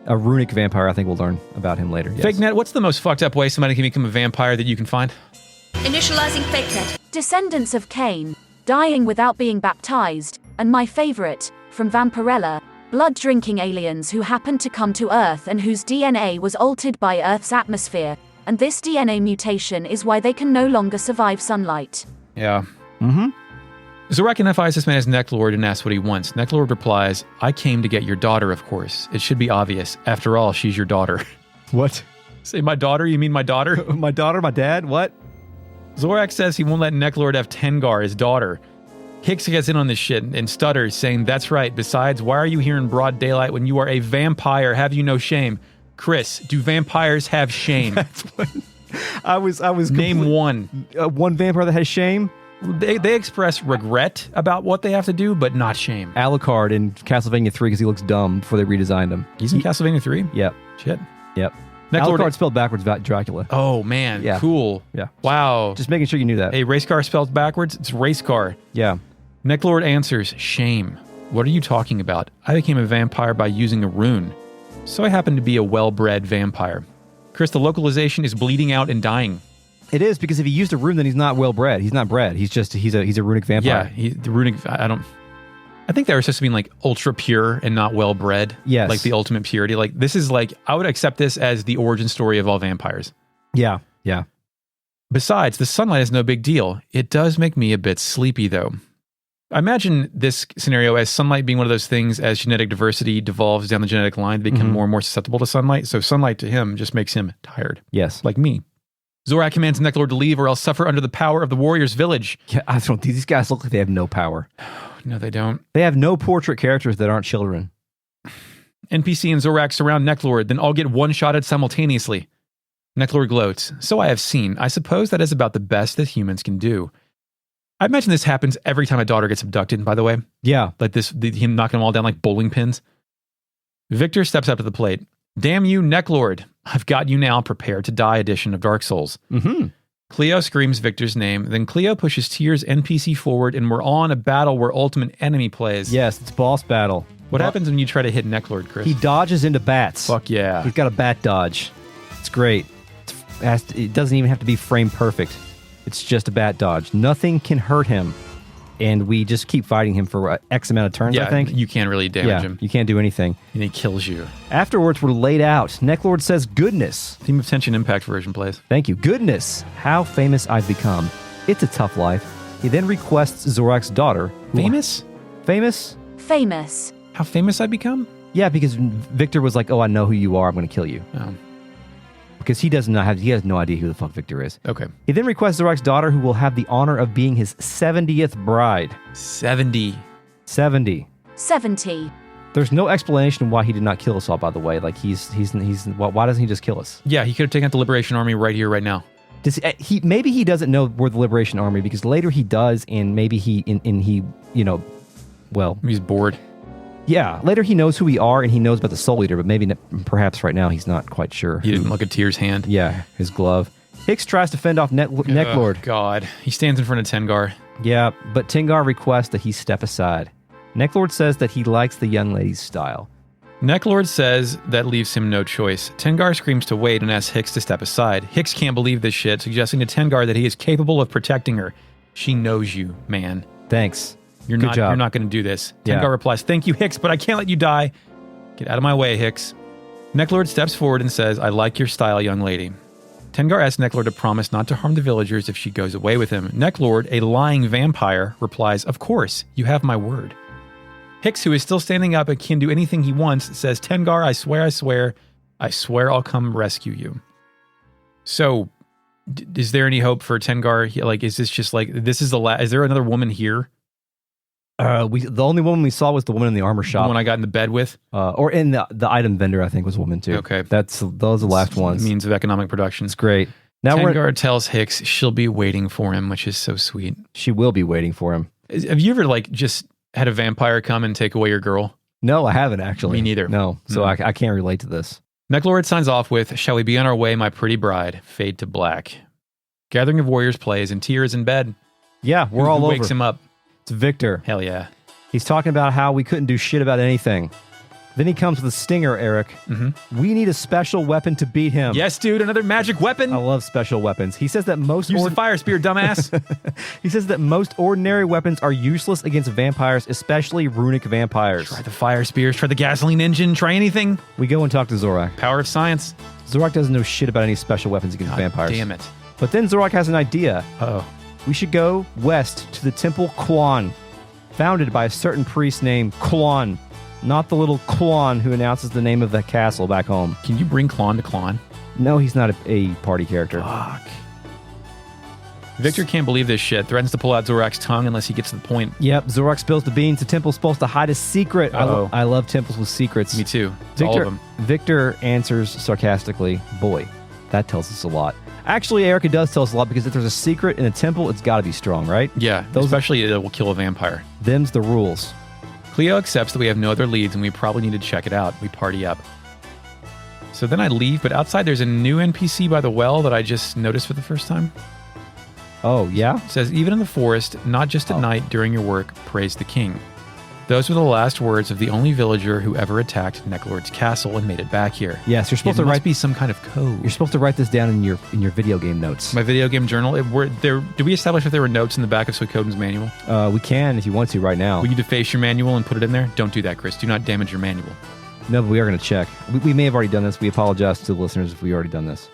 A runic vampire, I think we'll learn about him later. Yes. FakeNet, what's the most fucked up way somebody can become a vampire that you can find? Initializing FakeNet. Descendants of Cain, dying without being baptized, and my favorite, from Vampirella, blood-drinking aliens who happened to come to Earth and whose DNA was altered by Earth's atmosphere, and this DNA mutation is why they can no longer survive sunlight. Yeah. Mm-hmm. Zorak identifies this man as Necklord and asks what he wants. Necklord replies, I came to get your daughter, of course. It should be obvious. After all, she's your daughter. What? Say my daughter? You mean my daughter? My daughter? My dad? What? Zorak says he won't let Necklord have Tengar, his daughter. Hicks gets in on this shit and stutters, saying, "That's right. Besides, why are you here in broad daylight when you are a vampire? Have you no shame?" Chris, do vampires have shame? That's what I was. Name one. One vampire that has shame. They express regret about what they have to do, but not shame. Alucard in Castlevania 3 because he looks dumb before they redesigned him. He's in Castlevania 3? Yep. Shit. Yep. Necklord Alucard spelled backwards about Dracula. Oh, man. Yeah. Cool. Yeah. Wow. Just making sure you knew that. Hey, race car spelled backwards? It's race car. Yeah. Necklord answers, "Shame. What are you talking about? I became a vampire by using a rune. So I happen to be a well-bred vampire." Chris, the localization is bleeding out and dying. It is, because if he used a rune, then he's not well bred. He's not bred. He's a runic vampire. Yeah, the runic. I think they were supposed to be like ultra pure and not well bred. Yes. Like the ultimate purity. Like this is like, I would accept this as the origin story of all vampires. Yeah. Yeah. Besides, the sunlight is no big deal. It does make me a bit sleepy though. I imagine this scenario as sunlight being one of those things as genetic diversity devolves down the genetic line, they become more and more susceptible to sunlight. So sunlight to him just makes him tired. Yes. Like me. Zorak commands Necklord to leave or else suffer under the power of the warrior's village. Yeah, I don't. These guys look like they have no power. No, they don't. They have no portrait characters that aren't children. NPC and Zorak surround Necklord, then all get one-shotted simultaneously. Necklord gloats. "So I have seen. I suppose that is about the best that humans can do." I imagine this happens every time a daughter gets abducted, by the way. Yeah. Like him knocking them all down like bowling pins. Victor steps up to the plate. "Damn you, Necklord. I've got you now, prepare to die edition of Dark Souls." Mm-hmm. Cleo screams Victor's name, then Cleo pushes Tyr's NPC forward, and we're on a battle where Ultimate Enemy plays. Yes, it's boss battle. What happens when you try to hit Necklord, Chris? He dodges into bats. Fuck yeah. He's got a bat dodge. It's great. It doesn't even have to be frame perfect. It's just a bat dodge. Nothing can hurt him. And we just keep fighting him for X amount of turns, I think. You can't really damage him. You can't do anything. And he kills you. Afterwards, we're laid out. Necklord says, "Goodness." Theme of Tension Impact version plays. Thank you. "Goodness, how famous I've become. It's a tough life." He then requests Zorak's daughter. Famous? Famous? Famous. How famous I become? Yeah, because Victor was like, "Oh, I know who you are. I'm going to kill you." Oh. Because he has no idea who the fuck Victor is. Okay. He then requests Zorak's daughter, who will have the honor of being his 70th bride. 70. 70. 70. There's no explanation why he did not kill us all, by the way. Like, why doesn't he just kill us? Yeah, he could have taken out the Liberation Army right here, right now. Maybe he doesn't know we're the Liberation Army, because later he does, and maybe he's bored. Yeah, later he knows who we are, and he knows about the Soul Eater, but perhaps right now he's not quite sure. He didn't look at Tyr's hand. Yeah, his glove. Hicks tries to fend off Necklord. Oh, God. He stands in front of Tengar. Yeah, but Tengar requests that he step aside. Necklord says that he likes the young lady's style. Necklord says that leaves him no choice. Tengar screams to wait and asks Hicks to step aside. Hicks can't believe this shit, suggesting to Tengar that he is capable of protecting her. "She knows you, man. Thanks. You're Good not job. You're not going to do this." Yeah. Tengar replies, "Thank you, Hicks, but I can't let you die. Get out of my way, Hicks." Necklord steps forward and says, "I like your style, young lady." Tengar asks Necklord to promise not to harm the villagers if she goes away with him. Necklord, a lying vampire, replies, "Of course, you have my word." Hicks, who is still standing up and can do anything he wants, says, "Tengar, I swear I'll come rescue you." So, is there any hope for Tengar? Like, is this just like, this is the last, is there another woman here? The only woman we saw was the woman in the armor shop. The one I got in the bed with? Or in the item vendor, I think, was a woman too. Okay. Those are the last ones. Means of economic production. It's great. Now Tengar tells Hicks she'll be waiting for him, which is so sweet. She will be waiting for him. Have you ever just had a vampire come and take away your girl? No, I haven't actually. Me neither. No, so I can't relate to this. Necklord signs off with, "Shall we be on our way, my pretty bride?" Fade to black. Gathering of Warriors plays, and Tyr is in bed. Yeah, we're all over. Who wakes him up? It's Victor. Hell yeah. He's talking about how we couldn't do shit about anything. Then he comes with a stinger, Eric. Mm-hmm. We need a special weapon to beat him. Yes, dude, another magic weapon. I love special weapons. He says that most... Use the fire spear, dumbass. He says that most ordinary weapons are useless against vampires, especially runic vampires. Try the fire spears, try the gasoline engine, try anything. We go and talk to Zorak. Power of science. Zorak doesn't know shit about any special weapons against vampires. Damn it. But then Zorak has an idea. Uh-oh. We should go west to the Temple Qlon, founded by a certain priest named Qlon. Not the little Qlon who announces the name of the castle back home. Can you bring Qlon to Qlon? No, he's not a party character. Fuck. Victor can't believe this shit. Threatens to pull out Zorak's tongue unless he gets to the point. Yep, Zorak spills the beans. The temple's supposed to hide a secret. I love temples with secrets. Me too. Victor, all of them. Victor answers sarcastically, boy, that tells us a lot. Actually, Erica does tell us a lot because if there's a secret in a temple, it's got to be strong, right? Yeah, especially it will kill a vampire. Them's the rules. Cleo accepts that we have no other leads and we probably need to check it out. We party up. So then I leave, but outside there's a new NPC by the well that I just noticed for the first time. Oh, yeah? It says, even in the forest, not just at night during your work, praise the king. Those were the last words of the only villager who ever attacked Necklord's castle and made it back here. Yes, you're supposed to must be some kind of code. You're supposed to write this down in your video game notes. My video game journal. Did we establish if there were notes in the back of Suikoden's manual? We can if you want to right now. Will you deface your manual and put it in there? Don't do that, Chris. Do not damage your manual. No, but we are going to check. We may have already done this. We apologize to the listeners if we already done this.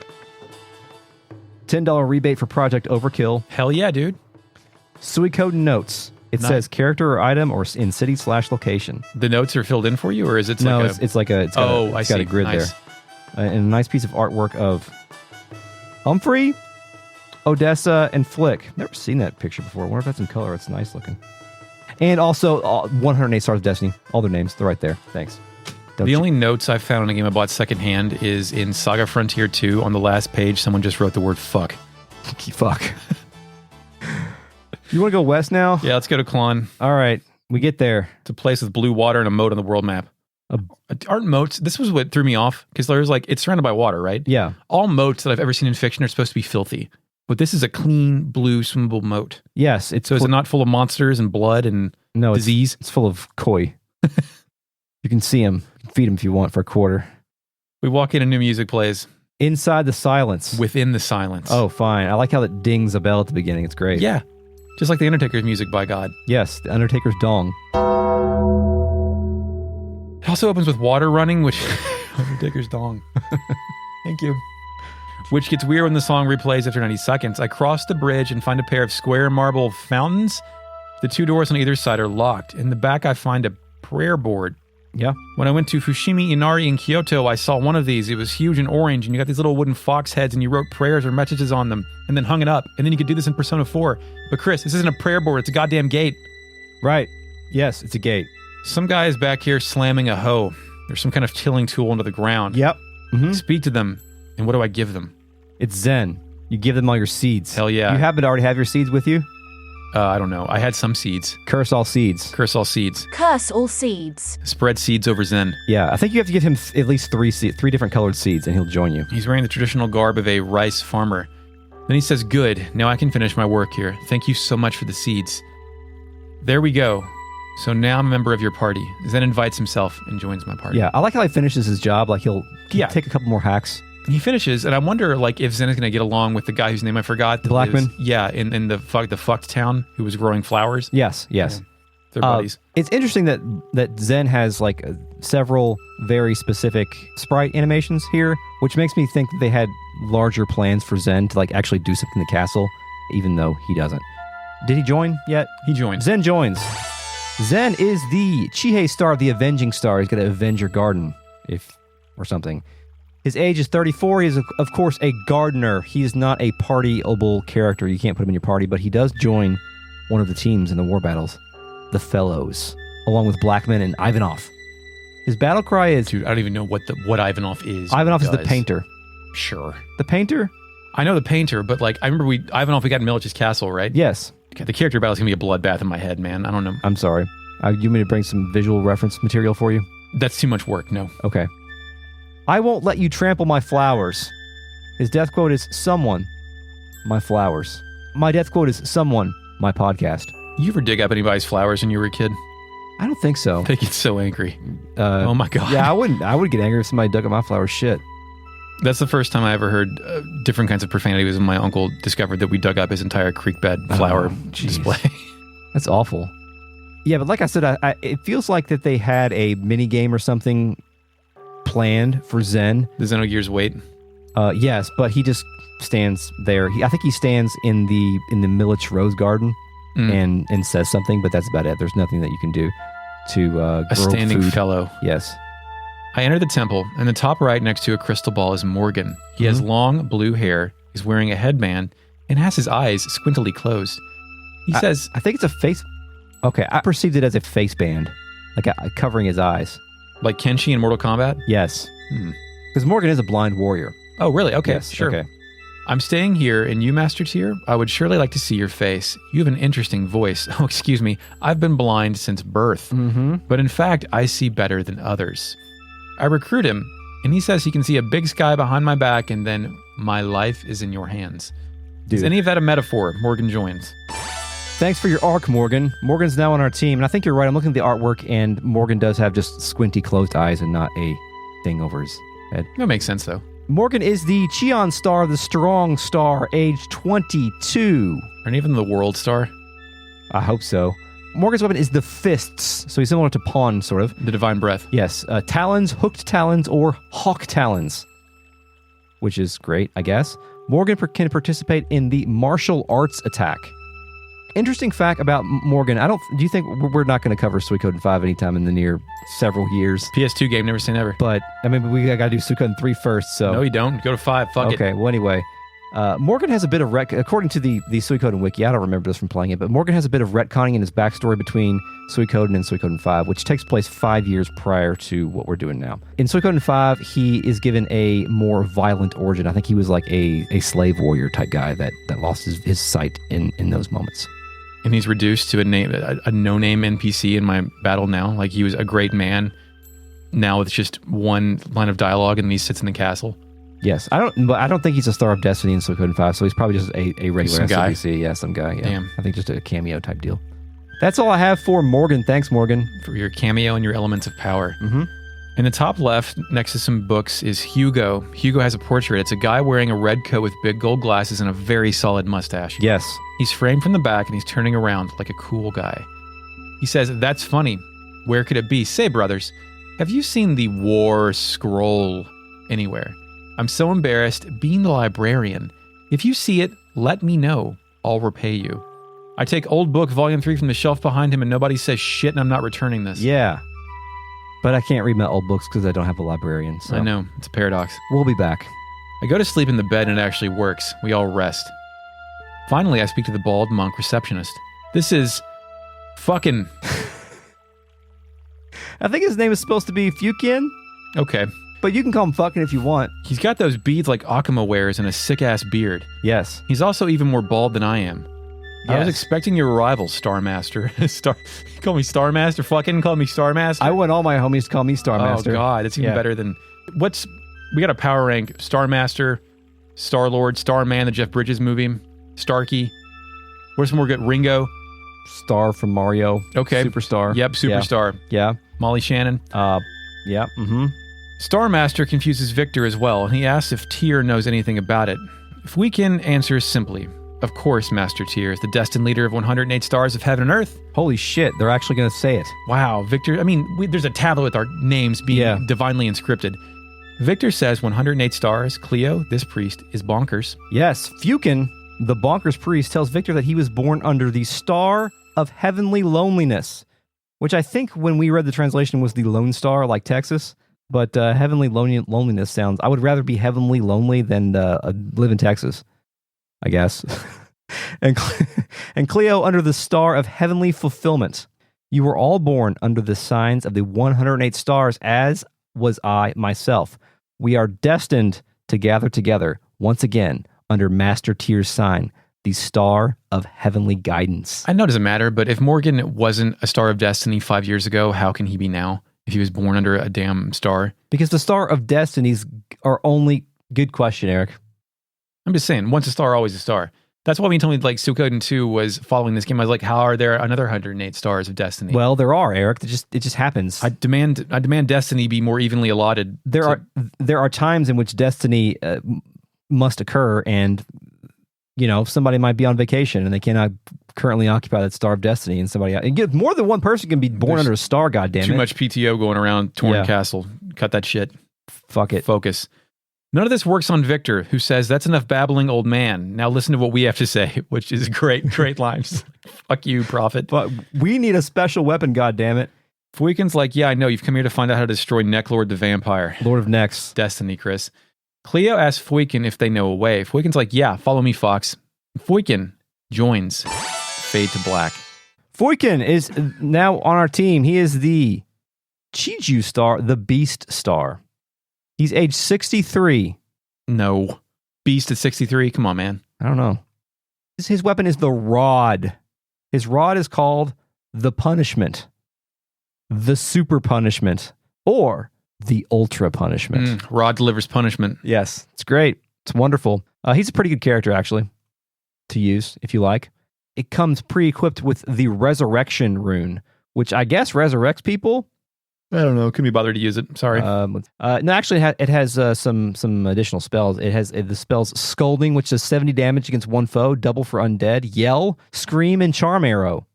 $10 rebate for Project Overkill. Hell yeah, dude. Suikoden notes. It says character or item or in city/location. The notes are filled in for you, or is it no? like it's got a grid there, and a nice piece of artwork of Humphrey, Odessa, and Flick. Never seen that picture before. I wonder if that's in color. It's nice looking. And also 108 Stars of Destiny. All their names. They're right there. Thanks. The only notes I found on a game I bought secondhand is in Saga Frontier 2. On the last page, someone just wrote the word fuck. Fuck. You want to go west now? Yeah, let's go to Qlon. All right. We get there. It's a place with blue water and a moat on the world map. Aren't moats? This was what threw me off, because there's it's surrounded by water, right? Yeah. All moats that I've ever seen in fiction are supposed to be filthy. But this is a clean, blue, swimmable moat. Yes. Is it not full of monsters and blood and disease? It's full of koi. You can see them. Feed them if you want for a quarter. We walk in and new music plays. Inside the silence. Within the silence. Oh, fine. I like how it dings a bell at the beginning. It's great. Yeah. Just like the Undertaker's music, by God. Yes, the Undertaker's dong. It also opens with water running, which... Undertaker's dong. Thank you. Which gets weird when the song replays after 90 seconds. I cross the bridge and find a pair of square marble fountains. The two doors on either side are locked. In the back, I find a prayer board. Yeah. When I went to Fushimi Inari in Kyoto, I saw one of these. It was huge and orange, and you got these little wooden fox heads, and you wrote prayers or messages on them, and then hung it up. And then you could do this in Persona 4. But Chris, this isn't a prayer board. It's a goddamn gate. Right. Yes, it's a gate. Some guy is back here slamming a hoe. There's some kind of tilling tool into the ground. Yep. Mm-hmm. Speak to them, and what do I give them? It's Zen. You give them all your seeds. Hell yeah. You happen to already have your seeds with you? I don't know. I had some seeds. Curse all seeds. Curse all seeds. Curse all seeds. Spread seeds over Zen. Yeah, I think you have to give him at least three different colored seeds, and he'll join you. He's wearing the traditional garb of a rice farmer. Then he says, good, now I can finish my work here. Thank you so much for the seeds. There we go. So now I'm a member of your party. Zen invites himself and joins my party. Yeah, I like how he finishes his job. Like he'll take a couple more hacks. He finishes, and I wonder if Zen is going to get along with the guy whose name I forgot. Blackman? In the fucked town who was growing flowers. Yes. Yeah, they're buddies. It's interesting that Zen has several very specific sprite animations here, which makes me think that they had larger plans for Zen to actually do something in the castle, even though he doesn't. Did he join yet? He joined. Zen joins. Zen is the Chihei star of the Avenging Star. He's going to avenge your garden, or something. His age is 34. He is, of course, a gardener. He is not a partyable character. You can't put him in your party, but he does join one of the teams in the war battles, the Fellows, along with Blackman and Ivanov. His battle cry is... Dude, I don't even know what Ivanov is. Ivanov is the painter. Sure. The painter? I know the painter, but I remember Ivanov we got in Milich's castle, right? Yes. Okay, the character battle's going to be a bloodbath in my head, man. I don't know. I'm sorry. You want me to bring some visual reference material for you? That's too much work, no. Okay. I won't let you trample my flowers. His death quote is, someone, my flowers. My death quote is, someone, my podcast. You ever dig up anybody's flowers when you were a kid? I don't think so. They get so angry. Oh my God. Yeah, I would get angry if somebody dug up my flowers. Shit. That's the first time I ever heard different kinds of profanity was when my uncle discovered that we dug up his entire creek bed flower display. That's awful. Yeah, but like I said, it feels like that they had a mini game or something planned for Zen. The Xenogears wait. Yes, but he just stands there. I think he stands in the Milich Rose Garden and says something, but that's about it. There's nothing that you can do to grow a standing food. fellow. Yes. I enter the temple, and the top right next to a crystal ball is Morgan. He has long blue hair, he's wearing a headband, and has his eyes squintily closed. He says, I think it's a face... Okay, I perceived it as a face band, like covering his eyes. like Kenshi in Mortal Kombat? Yes. Because Morgan is a blind warrior. Oh, really? Okay, Yes, sure. okay. I'm staying here, and you, Master Tier, I would surely like to see your face. You have an interesting voice. Oh, excuse me. I've been blind since birth. But in fact, I see better than others. I recruit him, and he says he can see a big sky behind my back, and then my life is in your hands. Dude. Is any of that a metaphor? Morgan joins. Thanks for your arc, Morgan. Morgan's now on our team, and I think you're right. I'm looking at the artwork, and Morgan does have just squinty closed eyes and not a thing over his head. That makes sense, though. Morgan is the Qlon star, the strong star, age 22. Aren't even the world star? I hope so. Morgan's weapon is the fists, so he's similar to Pawn, sort of. The divine breath. Yes, talons, hooked talons, or hawk talons, which is great, I guess. Morgan can participate in the martial arts attack. Interesting fact about Morgan, do you think we're not going to cover Suikoden 5 anytime in the near several years? PS2 game, never say never. But, I mean, we got to do Suikoden 3 first, so... No, you don't. Go to 5. Fuck it. Okay, well, anyway. Morgan has a bit of according to the Suikoden wiki, I don't remember this from playing it, but Morgan has a bit of retconning in his backstory between Suikoden and Suikoden 5, which takes place 5 years prior to what we're doing now. In Suikoden 5, he is given a more violent origin. I think he was like a slave warrior type guy that lost his sight in those moments. And he's reduced to a no-name NPC in my battle now. Like, he was a great man. Now it's just one line of dialogue, and he sits in the castle. Yes, I don't think he's a Star of Destiny in Suikoden 5, so he's probably just a regular Some guy. SWC. Yeah, some guy. Yeah. Damn. I think just a cameo type deal. That's all I have for Morgan. Thanks, Morgan. For your cameo and your elements of power. In the top left, next to some books, is Hugo. Hugo has a portrait. It's a guy wearing a red coat with big gold glasses and a very solid mustache. Yes. He's framed from the back, and he's turning around like a cool guy. He says, "That's funny. Where could it be? Say, brothers, have you seen the War Scroll anywhere? I'm so embarrassed being the librarian. If you see it, let me know. I'll repay you." I take old book volume 3 from the shelf behind him, and nobody says shit, and I'm not returning this. Yeah. But I can't read my old books because I don't have a librarian. So. I know. It's a paradox. We'll be back. I go to sleep in the bed, and it actually works. We all rest. Finally, I speak to the bald monk receptionist. This is fucking... I think his name is supposed to be Fukian. Okay. But you can call him fucking if you want. He's got those beads like Akuma wears and a sick-ass beard. Yes. He's also even more bald than I am. I was Yes. expecting your arrival, Starmaster. Call me Starmaster? Fucking call me Starmaster? I want all my homies to call me Starmaster. Oh, God. It's even better than... We got a power rank. Starmaster, Star-Lord, Starman, the Jeff Bridges movie, Starkey. Where's some more good? Ringo. Star from Mario. Okay. Superstar. Yep, Superstar. Yeah. Molly Shannon. Yeah. Starmaster confuses Victor as well, and he asks if Tyr knows anything about it. If we can answer simply, of course, Master Tyr is the destined leader of 108 stars of heaven and earth. Holy shit, they're actually going to say it. Wow, Victor. I mean, there's a tablet with our names being divinely inscripted. Victor says 108 stars. Cleo, this priest, is bonkers. Yes, Fukin, the bonkers priest, tells Victor that he was born under the star of heavenly loneliness, which I think when we read the translation was the Lone Star, like Texas. But heavenly loneliness sounds... I would rather be heavenly lonely than live in Texas, I guess. and Cleo under the star of heavenly fulfillment. You were all born under the signs of the 108 stars, as was I myself. We are destined to gather together once again under Master Tyr's sign, the star of heavenly guidance. I know it doesn't matter, but if Morgan wasn't a star of destiny 5 years ago, how can he be now? If he was born under a damn star? Because the star of destinies are only... Good question, Eric. I'm just saying, once a star, always a star. That's why when you told me like Suikoden 2 was following this game, I was like, how are there another 108 stars of destiny? Well, there are, Eric. It just happens. I demand destiny be more evenly allotted. There are times in which destiny must occur, and somebody might be on vacation and they cannot currently occupy that star of destiny, and somebody and more than one person can be born under a star. Goddammit! Too much PTO going around Torn Castle. Cut that shit. Fuck it. Focus. None of this works on Victor, who says, "That's enough babbling, old man. Now listen to what we have to say," which is great lines. Fuck you, prophet. But we need a special weapon, goddammit. Fuiken's like, "Yeah, I know. You've come here to find out how to destroy Necklord the vampire. Lord of Necks. Destiny, Chris." Cleo asks Fuiken if they know a way. Fuiken's like, "Yeah, follow me, Fox." Fuiken joins Fade to Black. Fuiken is now on our team. He is the Chiju star, the Beast star. He's age 63. No. Beast at 63? Come on, man. I don't know. His weapon is the Rod. His rod is called the Punishment, the Super Punishment, or the Ultra Punishment. Rod delivers punishment. Yes, it's great. It's wonderful. He's a pretty good character, actually, to use, if you like. It comes pre-equipped with the Resurrection rune, which I guess resurrects people. I don't know. Couldn't be bothered to use it. Sorry. No, actually, it has some additional spells. It has the spells Scolding, which does 70 damage against one foe, double for undead, Yell, Scream, and Charm Arrow.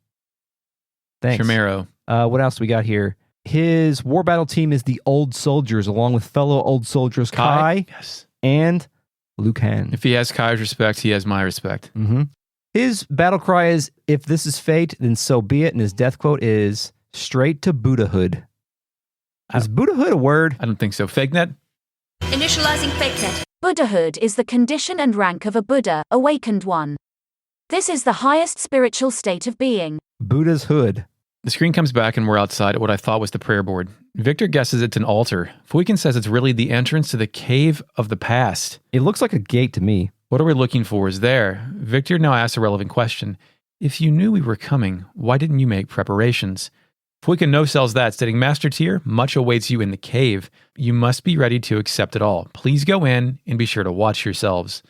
Thanks. Charm Arrow. What else we got here? His war battle team is the Old Soldiers, along with fellow Old Soldiers Kai yes. and Lucan. If he has Kai's respect, he has my respect. Mm-hmm. His battle cry is, "If this is fate, then so be it." And his death quote is, "Straight to Buddhahood." Is Buddhahood a word? I don't think so. FakeNet? Initializing FakeNet. Buddhahood is the condition and rank of a Buddha, awakened one. This is the highest spiritual state of being. Buddha's hood. The screen comes back and we're outside at what I thought was the prayer board. Victor guesses it's an altar. Fuiken says it's really the entrance to the cave of the past. It looks like a gate to me. What are we looking for is there. Victor now asks a relevant question. If you knew we were coming, why didn't you make preparations? Fuiken no-sells that, stating, Master Tier, much awaits you in the cave. You must be ready to accept it all. Please go in and be sure to watch yourselves.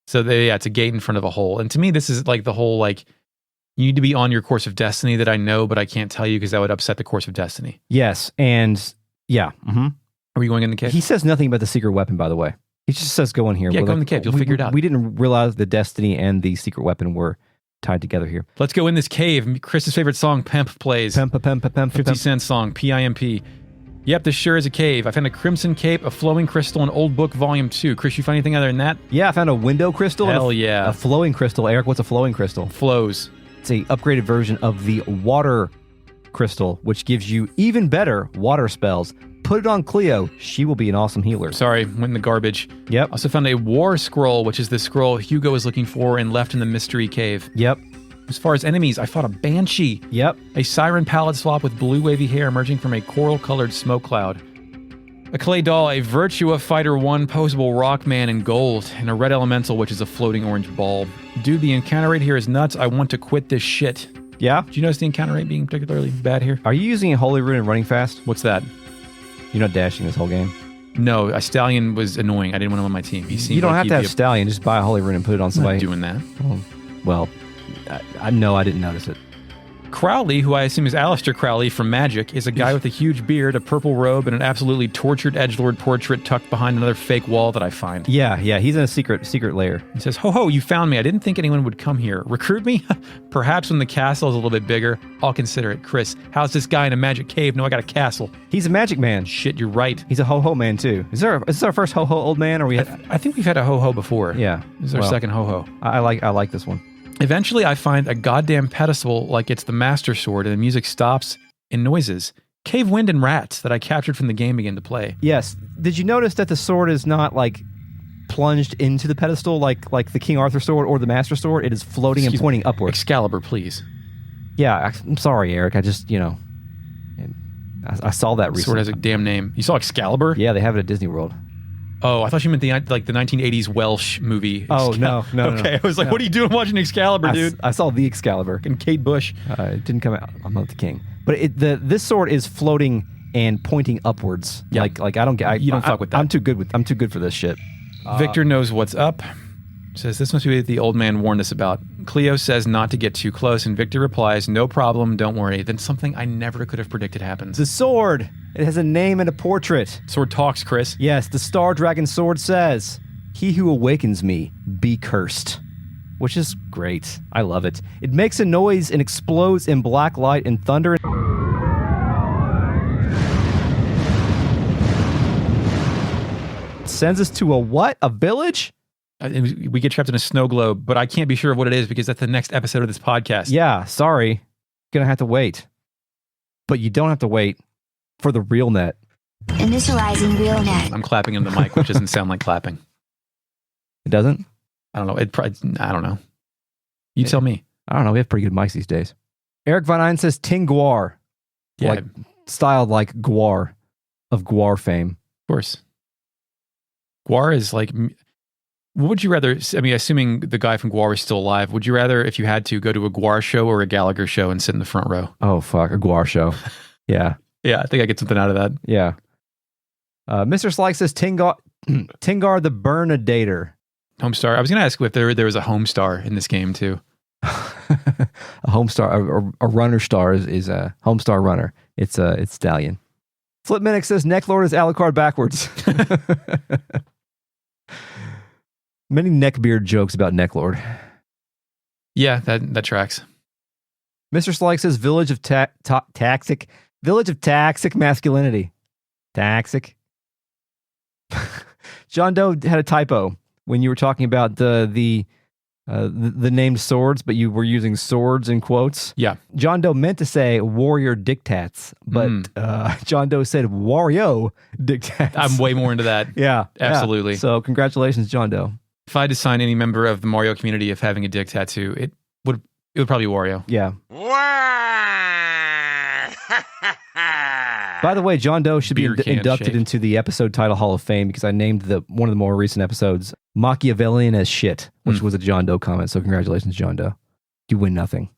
So it's a gate in front of a hole. And to me, this is like the whole, like, you need to be on your course of destiny that I know, but I can't tell you because that would upset the course of destiny. Yes, and yeah. Mm-hmm. Are we going in the cave? He says nothing about the secret weapon, by the way. He just says go in here. Yeah, go in the cave. You'll figure it out. We didn't realize the destiny and the secret weapon were tied together here. Let's go in this cave. Chris's favorite song, Pemp, plays. Pemp. 50 Cent song, PIMP. Yep, this sure is a cave. I found a crimson cape, a flowing crystal, and Old Book Volume 2. Chris, you find anything other than that? Yeah, I found a window crystal. Hell yeah. A flowing crystal. Eric, what's a flowing crystal? Flows. It's a upgraded version of the water crystal, which gives you even better water spells. Put it on Cleo. She will be an awesome healer. Sorry, went in the garbage. Yep. Also found a war scroll, which is the scroll Hugo is looking for and left in the mystery cave. Yep. As far as enemies, I fought a banshee. Yep. A siren pallid slop with blue wavy hair emerging from a coral-colored smoke cloud. A clay doll, a Virtua Fighter 1 posable rock man in gold, and a red elemental, which is a floating orange ball. Dude, the encounter rate here is nuts. I want to quit this shit. Yeah? Did you notice the encounter rate being particularly bad here? Are you using a Holy Rune and running fast? What's that? You're not dashing this whole game. No, a Stallion was annoying. I didn't want him on my team. You don't have to have Stallion. Just buy a Holy Rune and put it on somebody. I'm not doing that. Well, I know I didn't notice it. Crowley, who I assume is Aleister Crowley from Magic, is a guy with a huge beard, a purple robe, and an absolutely tortured edgelord portrait tucked behind another fake wall that I find. Yeah, he's in a secret lair. He says, ho ho, you found me. I didn't think anyone would come here. Recruit me? Perhaps when the castle is a little bit bigger, I'll consider it. Chris, how's this guy in a magic cave? No, I got a castle. He's a magic man. Shit, you're right. He's a ho-ho man, too. Is this our first ho-ho old man? Or I think we've had a ho-ho before. Yeah. This is our second ho-ho. I like this one. Eventually, I find a goddamn pedestal like it's the Master Sword, and the music stops and noises. Cave wind and rats that I captured from the game begin to play. Yes. Did you notice that the sword is not like plunged into the pedestal like the King Arthur sword or the Master Sword? It is floating and pointing upward. Excalibur, please. Yeah, I'm sorry, Eric. I just, I saw that recently. The sword has a damn name. You saw Excalibur? Yeah, they have it at Disney World. Oh, I thought you meant the 1980s Welsh movie. Oh, no. Okay, I was like, what are you doing watching Excalibur, dude? I saw the Excalibur. And Kate Bush. It didn't come out. I'm not the king. But this sword is floating and pointing upwards. Yeah. Like I don't get. You don't fuck with that. I'm too good for this shit. Victor knows what's up. Says this must be what the old man warned us about. Cleo says not to get too close, and Victor replies, "No problem, don't worry." Then something I never could have predicted happens. The sword. It has a name and a portrait. Sword talks, Chris. Yes, the Star Dragon sword says, "He who awakens me, be cursed." Which is great. I love it. It makes a noise and explodes in black light and thunder. It sends us to a what? A village? We get trapped in a snow globe, but I can't be sure of what it is because that's the next episode of this podcast. Yeah, sorry. Gonna have to wait. But you don't have to wait for the real net. Initializing real net. I'm clapping in the mic, which doesn't sound like clapping. It doesn't? I don't know. I don't know. You tell me. I don't know. We have pretty good mics these days. Eric Von Ein says Tinguar. Yeah, Like, styled like Guar of Guar fame. of course. Guar is like... What would you rather... I mean, assuming the guy from Guar is still alive, would you rather, if you had to, go to a Guar show or a Gallagher show and sit in the front row? Oh, fuck. A Guar show. Yeah. Yeah, I think I get something out of that. Yeah. Mr. Slyke says Tingar the Burnadator. Homestar. I was going to ask if there was a Homestar in this game, too. A Homestar, a runner star is a Homestar runner. It's Stallion. Flip Minix says Necklord is Alucard backwards. Many neckbeard jokes about Necklord. Yeah, that tracks. Mr. Slyke says Village of Taxic masculinity. Taxic. John Doe had a typo when you were talking about the named swords, but you were using swords in quotes. Yeah. John Doe meant to say warrior dictats, but John Doe said Wario dictats. I'm way more into that. Yeah. Absolutely. Yeah. So congratulations, John Doe. If I had to sign any member of the Mario community of having a dick tattoo, it would probably be Wario. Yeah. By the way, John Doe should be inducted into the episode title Hall of Fame because I named one of the more recent episodes Machiavellian as shit, which was a John Doe comment. So congratulations, John Doe. You win nothing.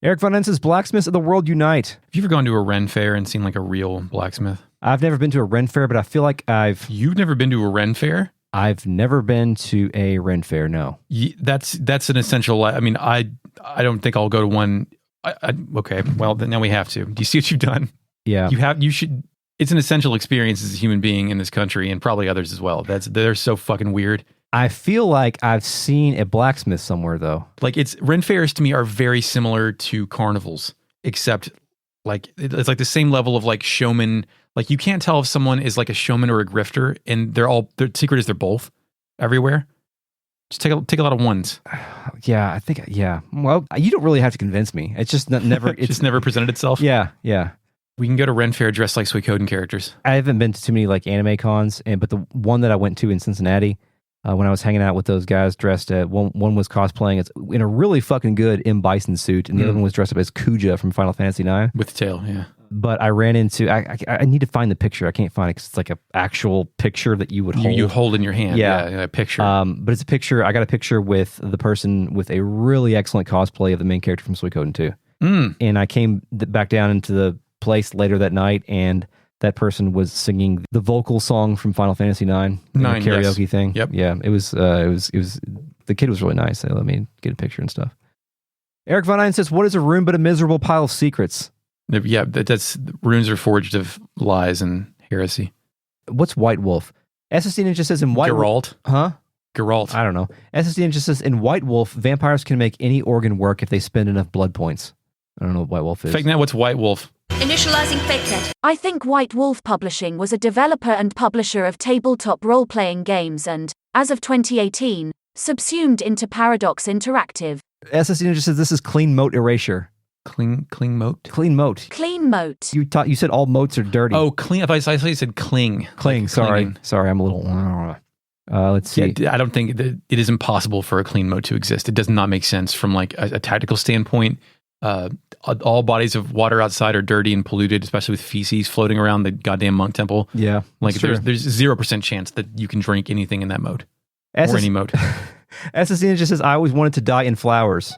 Eric Von N says Blacksmiths of the World Unite. Have you ever gone to a Ren fair and seen like a real blacksmith? I've never been to a Ren fair, but I feel like You've never been to a Ren fair? I've never been to a Ren fair, no. That's an essential... I mean, I don't think I'll go to one... okay, well, then now we have to. Do you see what you've done? Yeah. You should... It's an essential experience as a human being in this country and probably others as well. They're so fucking weird. I feel like I've seen a blacksmith somewhere, though. Like, Ren fairs to me are very similar to carnivals, except like it's like the same level of like showman. Like, you can't tell if someone is like a showman or a grifter, and their secret is they're both everywhere. Just take a lot of ones. Yeah, I think, yeah. Well, you don't really have to convince me. It's just never... It's just never presented itself? Yeah. We can go to Ren Fair dressed like Suikoden characters. I haven't been to too many like anime cons, but the one that I went to in Cincinnati, when I was hanging out with those guys dressed one was cosplaying as in a really fucking good M. Bison suit, and the other one was dressed up as Kuja from Final Fantasy IX. With the tail, yeah. But I ran into... I need to find the picture. I can't find it because it's like an actual picture that you would hold. You hold in your hand. Yeah, a picture. But it's a picture. I got a picture with the person with a really excellent cosplay of the main character from Suikoden 2. And I came back down into the place later that night, and that person was singing the vocal song from Final Fantasy IX, karaoke thing. Yep. Yeah, it was the kid was really nice. They let me get a picture and stuff. Eric Von Ein says, "What is a room but a miserable pile of secrets?" Yeah, that's runes are forged of lies and heresy. What's White Wolf? SSD Ninja says in White Geralt. Huh? Geralt. I don't know. SSD Ninja says in White Wolf, vampires can make any organ work if they spend enough blood points. I don't know what White Wolf is. Fake net, what's White Wolf? Initializing fake net. I think White Wolf Publishing was a developer and publisher of tabletop role-playing games and, as of 2018, subsumed into Paradox Interactive. SSD Ninja says this is clean moat erasure. Clean moat? Clean moat. Clean moat. You said all moats are dirty. Oh, clean. I thought you said cling. Cling, like sorry. clinging. Sorry, I'm a little... let's see. Yeah, I don't think that it is impossible for a clean moat to exist. It does not make sense from like a tactical standpoint. All bodies of water outside are dirty and polluted, especially with feces floating around the goddamn monk temple. Yeah, like there's 0% chance that you can drink anything in that moat or any moat. SSD just says, "I always wanted to die in flowers."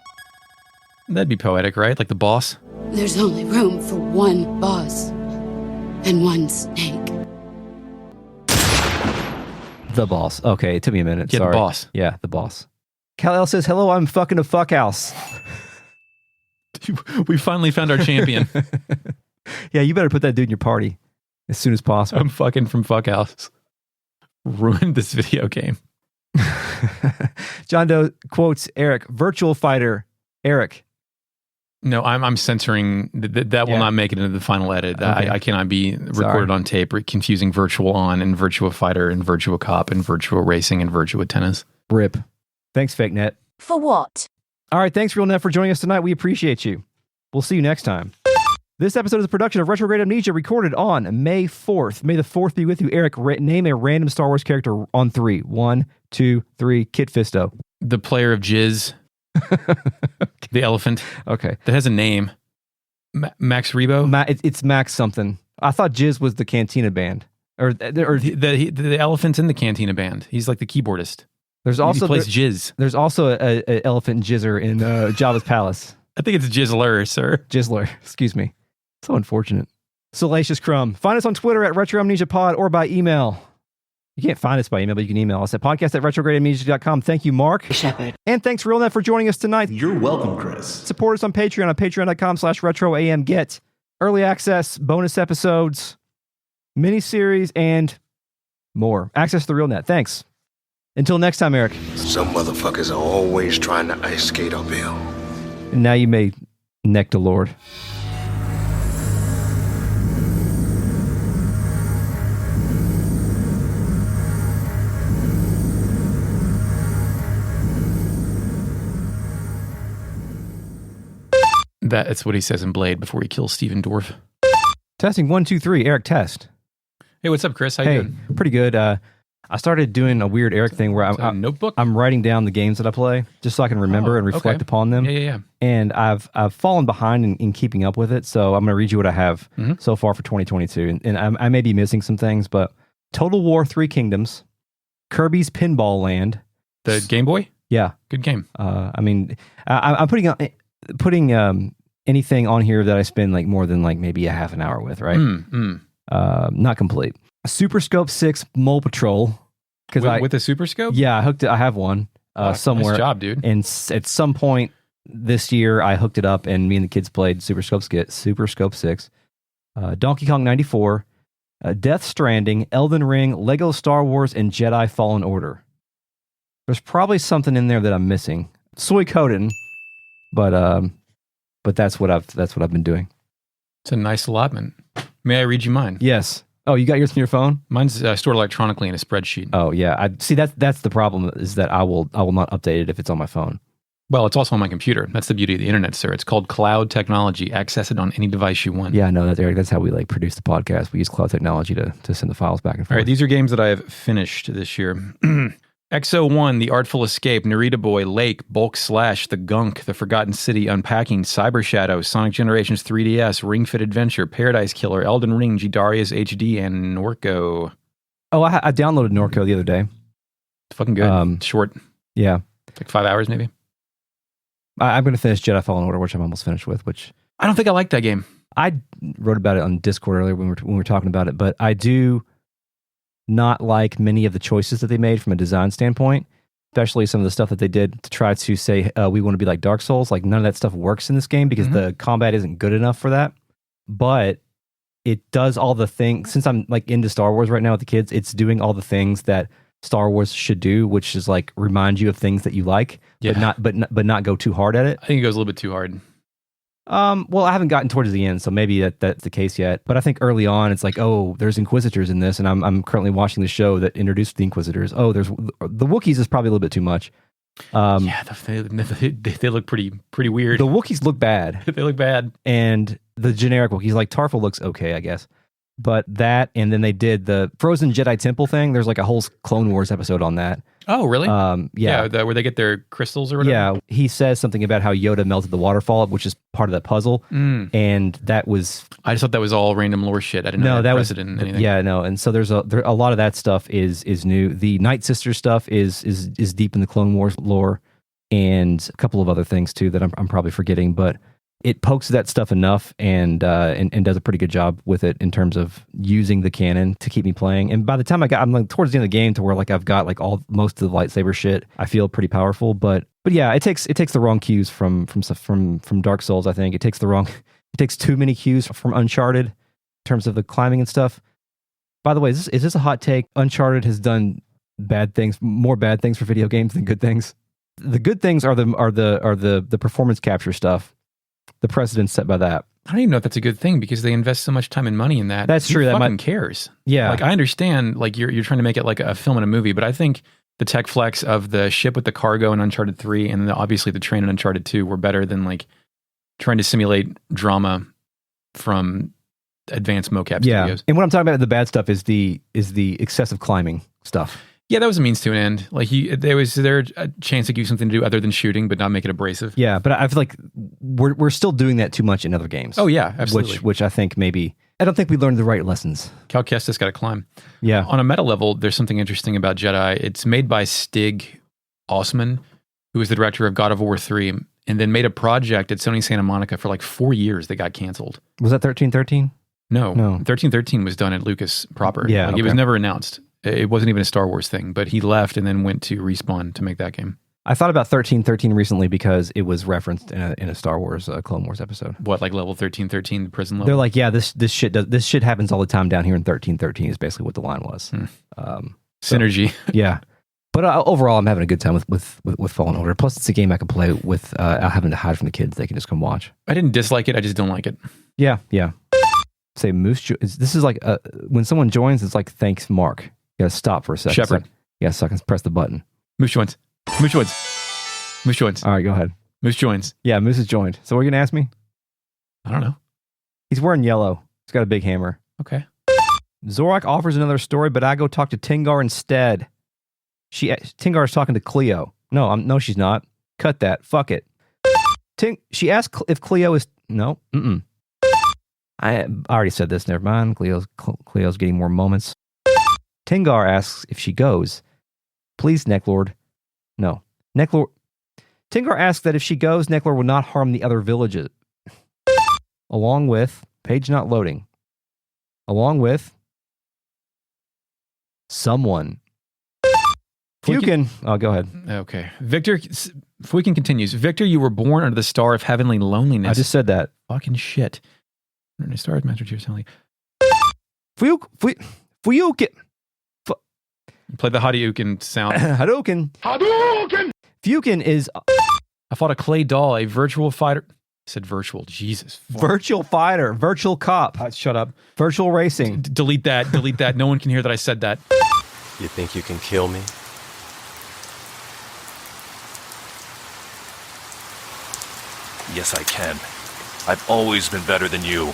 That'd be poetic, right? Like the boss. There's only room for one boss and one snake. The boss. Okay, it took me a minute. Yeah, Sorry. the boss. Yeah, the boss. Kal-El says, "Hello, I'm fucking a fuckhouse." We finally found our champion. Yeah, you better put that dude in your party as soon as possible. I'm fucking from Fuckhouse. Ruined this video game. John Doe quotes Eric, "Virtual Fighter, Eric." No, I'm censoring. That will not make it into the final edit. Okay. I cannot be recorded on tape confusing Virtual On and Virtua Fighter and Virtua Cop and Virtua Racing and Virtua Tennis. Rip. Thanks, Fake Net. For what? All right, thanks, Real Net, for joining us tonight. We appreciate you. We'll see you next time. This episode is a production of Retrograde Amnesia, recorded on May 4th. May the 4th be with you, Eric. Name a random Star Wars character on 3. 1, 2, 3. Kit Fisto. The player of Jizz. The elephant. Okay. That has a name. Max Rebo? It's Max something. I thought Jizz was the Cantina band. Or the elephant's in the Cantina band. He's like the keyboardist. There's also he plays Jizz. There's also a elephant jizzer in Jabba's palace. I think it's Jizzler, sir. Jizzler, excuse me. So unfortunate. Salacious Crumb. Find us on Twitter at RetroAmnesiaPod or by email. You can't find us by email, but you can email us at podcast@retrogradeamnesia.com. Thank you, Mark Shepherd. And thanks, RealNet, for joining us tonight. You're welcome, Chris. Support us on patreon.com/retroam. Get early access, bonus episodes, miniseries, and more. Access to the RealNet. Thanks. Until next time, Eric. Some motherfuckers are always trying to ice skate uphill. And now you may neck the Lord. That's what he says in Blade before he kills Steven Dorff. Testing 1, 2, 3. Eric, test. Hey, what's up, Chris? How you doing? Pretty good. I started doing a weird Eric thing where I'm writing down the games that I play just so I can remember and reflect upon them. Yeah. And I've fallen behind in keeping up with it, so I'm going to read you what I have so far for 2022. And I may be missing some things, but Total War 3 Kingdoms, Kirby's Pinball Land. The Game Boy? Yeah. Good game. I'm putting anything on here that I spend like more than like maybe a half an hour with, right? Not complete. Super Scope 6 Mole Patrol. With a Super Scope? Yeah, I hooked it. I have one somewhere. Nice job, dude. And at some point this year, I hooked it up, and me and the kids played Super Scope 6. Donkey Kong 94, Death Stranding, Elden Ring, Lego Star Wars, and Jedi Fallen Order. There's probably something in there that I'm missing. Suikoden, but that's what I've been doing. It's a nice allotment. May I read you mine? Yes. Oh, you got yours on your phone? Mine's stored electronically in a spreadsheet. Oh yeah, I see. That's the problem, is that I will not update it if it's on my phone. Well, it's also on my computer. That's the beauty of the internet, sir. It's called cloud technology. Access it on any device you want. Yeah, I know that, Eric. That's how we produce the podcast. We use cloud technology to send the files back and forth. All right, these are games that I have finished this year. XO1, The Artful Escape, Narita Boy, Lake, Bulk Slash, The Gunk, The Forgotten City, Unpacking, Cyber Shadow, Sonic Generations 3DS, Ring Fit Adventure, Paradise Killer, Elden Ring, G-Darius HD, and Norco. Oh, I downloaded Norco the other day. It's fucking good. Short. Yeah. Like 5 hours maybe. I'm going to finish Jedi Fallen Order, which I'm almost finished with, which... I don't think I like that game. I wrote about it on Discord earlier when we were talking about it, but I do not like many of the choices that they made from a design standpoint, especially some of the stuff that they did to try to say, we want to be like Dark Souls. Like, none of that stuff works in this game because the combat isn't good enough for that. But it does all the things, since I'm like into Star Wars right now with the kids, it's doing all the things that Star Wars should do, which is like remind you of things that you like, but not go too hard at it. I think it goes a little bit too hard. Well, I haven't gotten towards the end, so maybe that's the case yet. But I think early on, it's like, oh, there's Inquisitors in this, and I'm currently watching the show that introduced the Inquisitors. Oh, there's the Wookiees is probably a little bit too much. They look pretty weird. The Wookiees look bad. They look bad, and the generic Wookiees, like Tarful, looks okay, I guess. But that, and then they did the Frozen Jedi Temple thing. There's like a whole Clone Wars episode on that. Oh, really? Yeah. Where they get their crystals or whatever? Yeah. He says something about how Yoda melted the waterfall, which is part of that puzzle. And that was... I just thought that was all random lore shit. I didn't know that was anything. Yeah, no. And so there's a lot of that stuff is new. The Night Sister stuff is deep in the Clone Wars lore, and a couple of other things too that I'm probably forgetting, but it pokes that stuff enough and does a pretty good job with it in terms of using the canon to keep me playing. And by the time I'm like towards the end of the game to where like I've got like most of the lightsaber shit, I feel pretty powerful. But yeah, it takes the wrong cues from Dark Souls. I think it takes too many cues from Uncharted in terms of the climbing and stuff. By the way, is this a hot take? Uncharted has done more bad things for video games than good things. The good things are the performance capture stuff. The precedent set by that. I don't even know if that's a good thing because they invest so much time and money in that. That's true. Who fucking cares? Yeah. Like, I understand, like, you're trying to make it like a film and a movie, but I think the tech flex of the ship with the cargo in Uncharted 3 and obviously the train in Uncharted 2 were better than, like, trying to simulate drama from advanced mocap studios. And what I'm talking about, the bad stuff, is the excessive climbing stuff. Yeah, that was a means to an end. Like there was a chance to give you something to do other than shooting, but not make it abrasive. Yeah, but I feel like we're still doing that too much in other games. Oh yeah, absolutely. Which I think maybe I don't think we learned the right lessons. Cal Kestis got to climb. Yeah. On a meta level, there's something interesting about Jedi. It's made by Stig Osman, who was the director of God of War 3, and then made a project at Sony Santa Monica for like 4 years that got canceled. Was that 1313? No. 1313 was done at Lucas proper. Yeah, Like, it was never announced. It wasn't even a Star Wars thing, but he left and then went to Respawn to make that game. I thought about 1313 recently because it was referenced in a Star Wars Clone Wars episode. What, like level 1313, the prison level? They're like, yeah, this shit happens all the time down here in 1313 is basically what the line was. Synergy. Yeah. But overall, I'm having a good time with Fallen Order. Plus, it's a game I can play without having to hide from the kids. They can just come watch. I didn't dislike it. I just don't like it. Yeah. Say Moose. This is like when someone joins, it's like, thanks, Mark. You gotta stop for a second. Shepard. Yeah, so I can press the button. Moose joins. Moose joins. Moose joins. All right, go ahead. Moose joins. Yeah, Moose has joined. So what are you gonna ask me? I don't know. He's wearing yellow. He's got a big hammer. Okay. Zorak offers another story, but I go talk to Tingar instead. Tingar is talking to Cleo. No, she's not. Cut that. Fuck it. She asked if Cleo is... No. I already said this. Never mind. Cleo's getting more moments. Tingar asks if she goes. Please, Necklord. No. Necklord... Tingar asks that if she goes, Necklord will not harm the other villages. Along with... Page not loading. Along with... Someone... Fukin. Oh, go ahead. Okay. Victor, Fukin continues. Victor, you were born under the star of heavenly loneliness. I just said that. Fucking shit. Under the star of Master Chief Stanley. Fukin. Play the Hadouken sound. Hadouken. Fukin is... I fought a clay doll, a virtual fighter. I said virtual. Jesus. Virtual fighter. Virtual cop. Shut up. Virtual racing. Delete that. Delete that. No one can hear that I said that. You think you can kill me? Yes, I can. I've always been better than you.